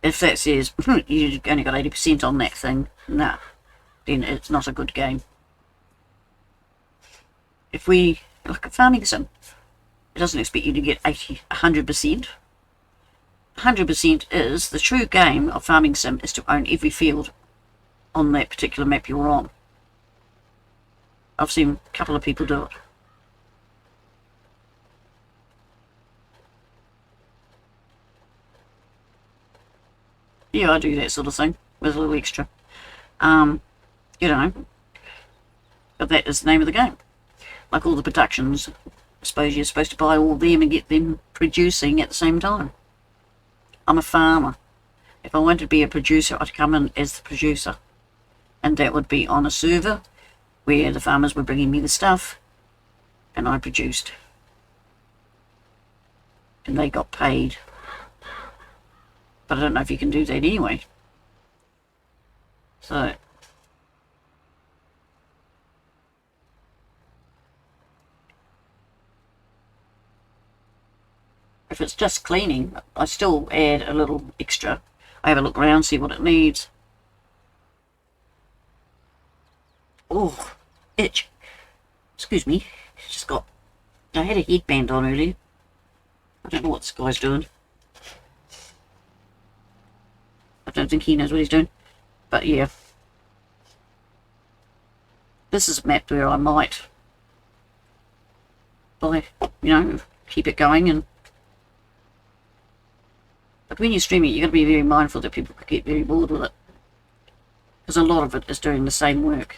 If that says, you've only got 80% on that thing, nah, then it's not a good game. If we look at Farming Sim, it doesn't expect you to get 100%. 100% is, the true game of Farming Sim is to own every field on that particular map you're on. I've seen a couple of people do it. Yeah, I do that sort of thing with a little extra. You know, but that is the name of the game. Like all the productions, I suppose you're supposed to buy all of them and get them producing at the same time. I'm a farmer. If I wanted to be a producer, I'd come in as the producer. And that would be on a server where the farmers were bringing me the stuff and I produced. And they got paid. But I don't know if you can do that anyway. So, if it's just cleaning, I still add a little extra. I have a look around, see what it needs. Oh, itch. Excuse me. I had a headband on earlier. I don't know what this guy's doing. I don't think he knows what he's doing. But yeah. This is a map where I might by, you know, keep it going. And but when you're streaming, you've got to be very mindful that people could get very bored with it, because a lot of it is doing the same work.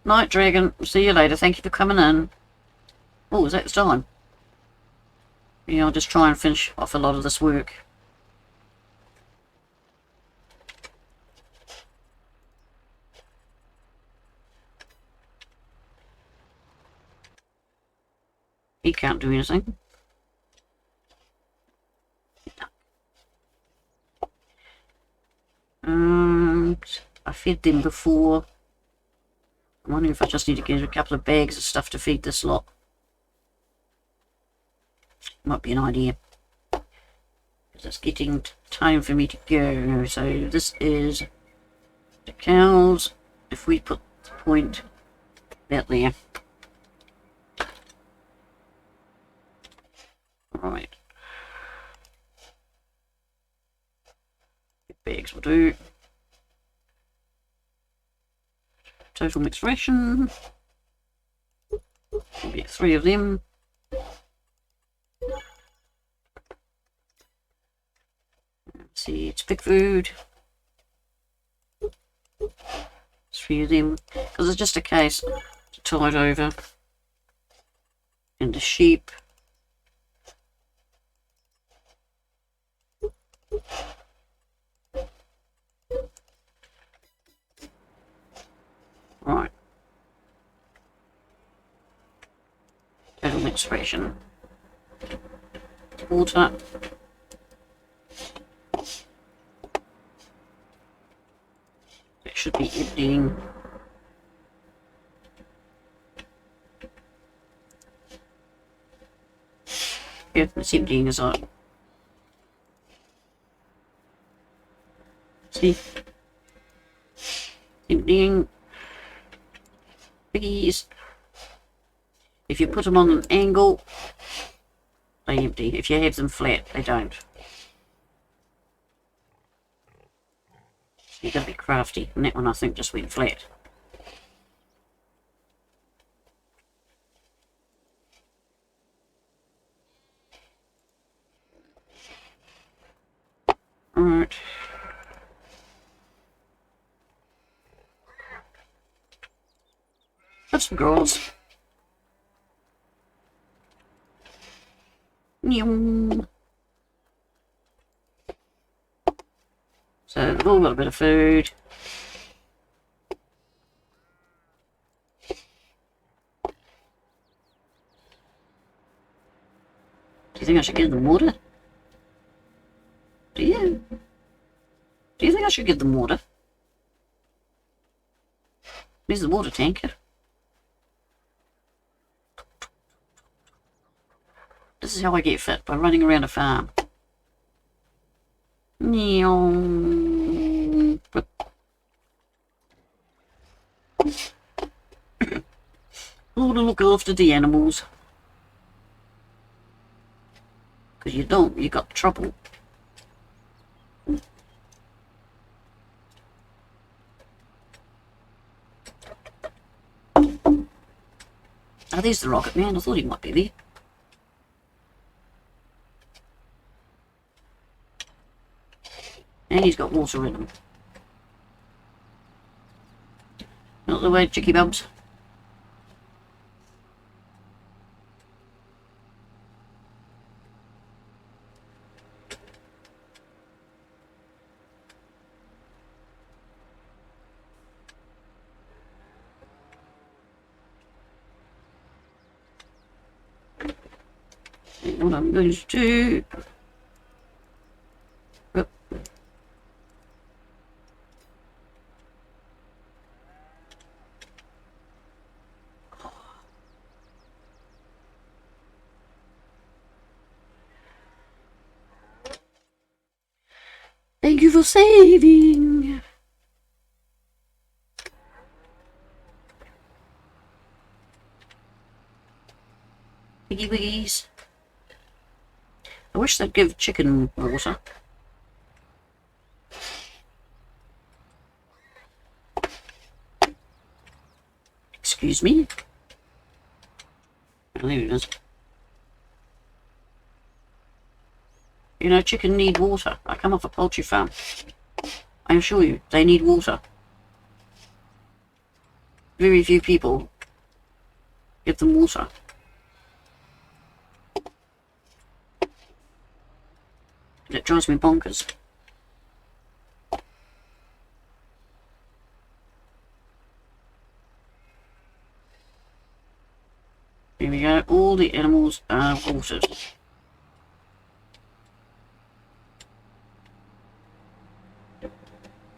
Night Dragon, see you later. Thank you for coming in. Oh, is that the time? Yeah, I'll just try and finish off a lot of this work. He can't do anything. I fed them before. I'm wondering if I just need to get a couple of bags of stuff to feed this lot. Might be an idea. Because it's getting time for me to go. So this is the cows. If we put the point about there. Right. Bags will do. Total mixed ration. We'll get 3 of them. Let's see, it's pig food. 3 of them. Because it's just a case to tie it over. And the sheep. Right. Total mixed ration. Water. It should be emptying. Yeah, it's emptying as well. See? Emptying. Piggies. If you put them on an angle, they empty. If you have them flat, they don't. You've got to be crafty. And that one I think just went flat. Alright. Have some girls. Yum. So they've all got a bit of food. Do you think I should give them water? Do you? Do you think I should give them water? There's the water tanker. This is how I get fit, by running around a farm. Oh, to look after the animals. Because you don't, you got trouble. Oh, there's the rocket man. I thought he might be there. And he's got water in him. Not the way, chicky bubs. And what I'm going to do... Thank you for saving. Piggy wiggies. I wish they'd give chicken water. Excuse me. There it is. You know, chicken need water. I come off a poultry farm. I assure you, they need water. Very few people give them water. It drives me bonkers. Here we go. All the animals are watered.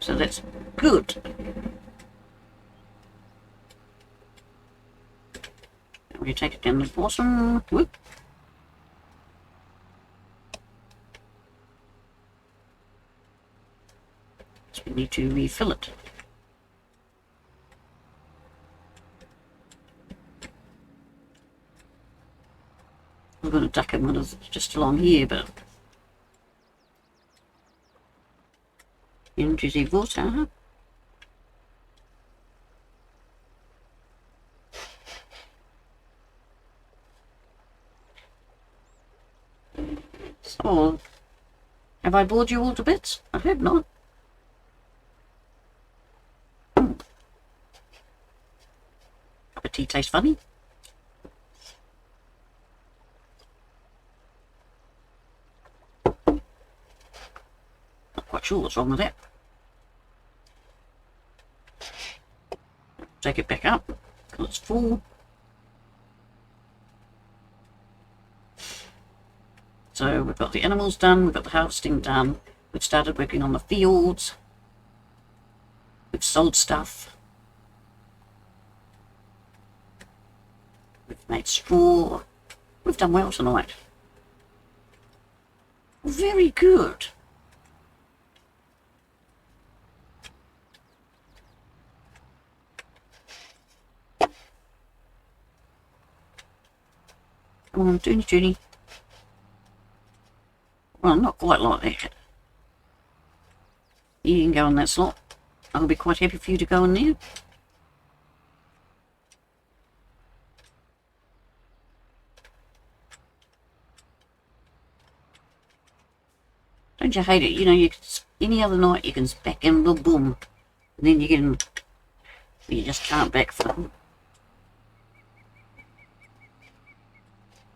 So that's good. And we take it down the bottom. Whoop. So we need to refill it. I'm going to duck him just along here, but into the water. So, have I bored you all to bits? I hope not. Cup of tea tastes funny. Not quite sure what's wrong with it. Take it back up because it's full. So we've got the animals done, we've got the harvesting done, we've started working on the fields, we've sold stuff, we've made straw, we've done well tonight. Very good. Come on, Toonie. Well, not quite like that. You can go on that slot. I'll be quite happy for you to go in there. Don't you hate it? You know, any other night you can back in, boom, boom. And then you just can't backfill.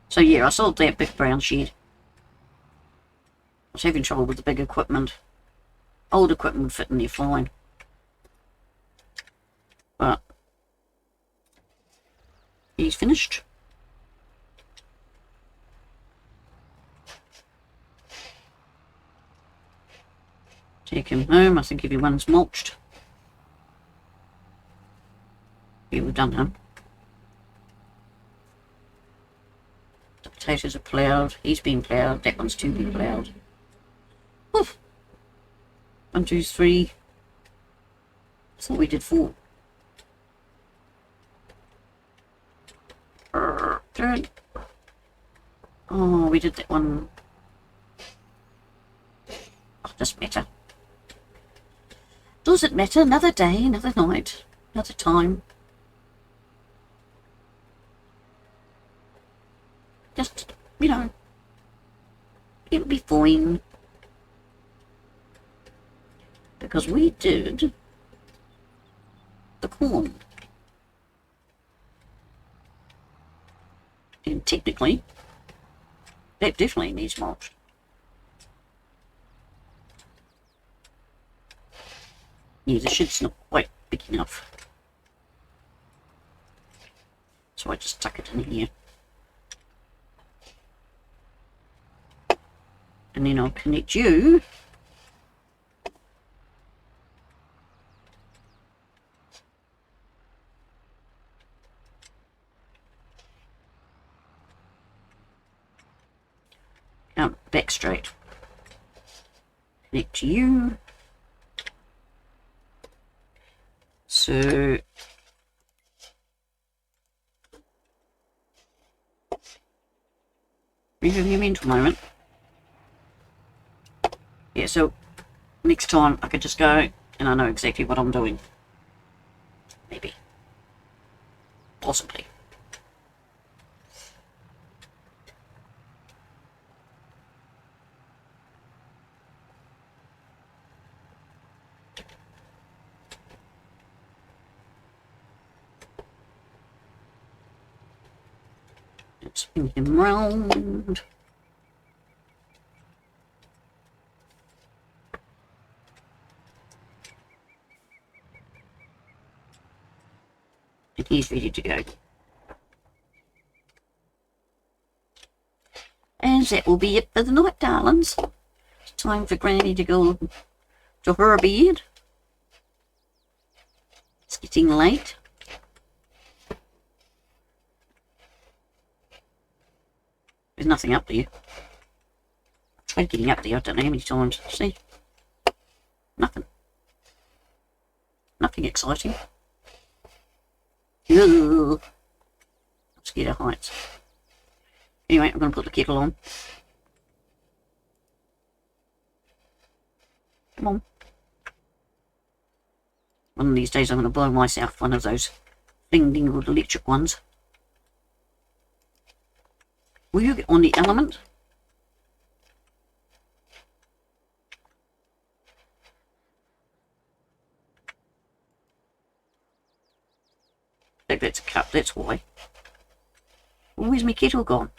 So yeah, I sold that big brown shed. I was having trouble with the big equipment. Old equipment would fit in there fine. But he's finished. Take him home. I think everyone's mulched. Yeah, we've done him. The potatoes are ploughed. He's been ploughed. That one's to be ploughed. Oof. 1, 2, 3. I thought we did 4. Turn. Oh, we did that one. Oh, doesn't matter. Does it matter? Another day, another night, another time. Just, you know, it'll be fine. Because we did the corn. And technically, that definitely needs mulch. Yeah, the shed's not quite big enough. So I just tuck it in here. And then I'll connect you out back straight. Connect to you. So move your mental moment. Yeah, so next time I could just go and I know exactly what I'm doing. Maybe. Possibly. Spin him round. And he's ready to go. And that will be it for the night, darlings. It's time for Granny to go to her bed. It's getting late. There's nothing up there. I tried getting up there, I don't know how many times. See? Nothing. Nothing exciting. Ugh. I'm scared of heights. Anyway, I'm going to put the kettle on. Come on. One of these days I'm going to blow myself one of those thing-dingled electric ones. Will you get on the element? I think that's a cup, that's why. Well, where's my kettle gone?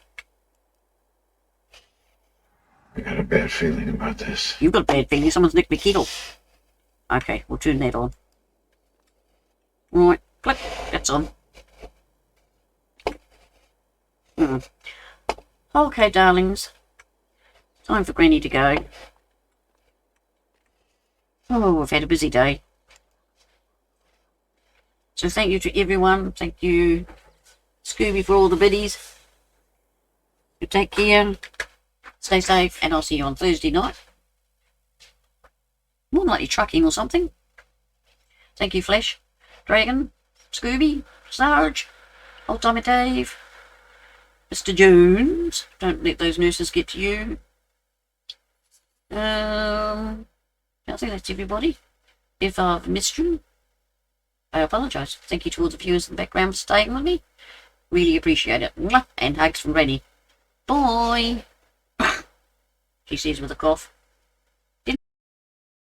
I got a bad feeling about this. You've got a bad feeling, someone's nicked my kettle. Okay, we'll turn that on. Right, click, that's on. Okay, darlings. Time for Granny to go. Oh, we've had a busy day. So thank you to everyone. Thank you, Scooby, for all the biddies. You take care. Stay safe, and I'll see you on Thursday night. More likely trucking or something. Thank you, Flash, Dragon, Scooby, Sarge, Old Timer Dave, Mr. Jones. Don't let those nurses get to you. I think that's everybody. If I've missed you, I apologise. Thank you to all the viewers in the background for staying with me. Really appreciate it. Mwah, and hugs from Granny. Bye. She says with a cough.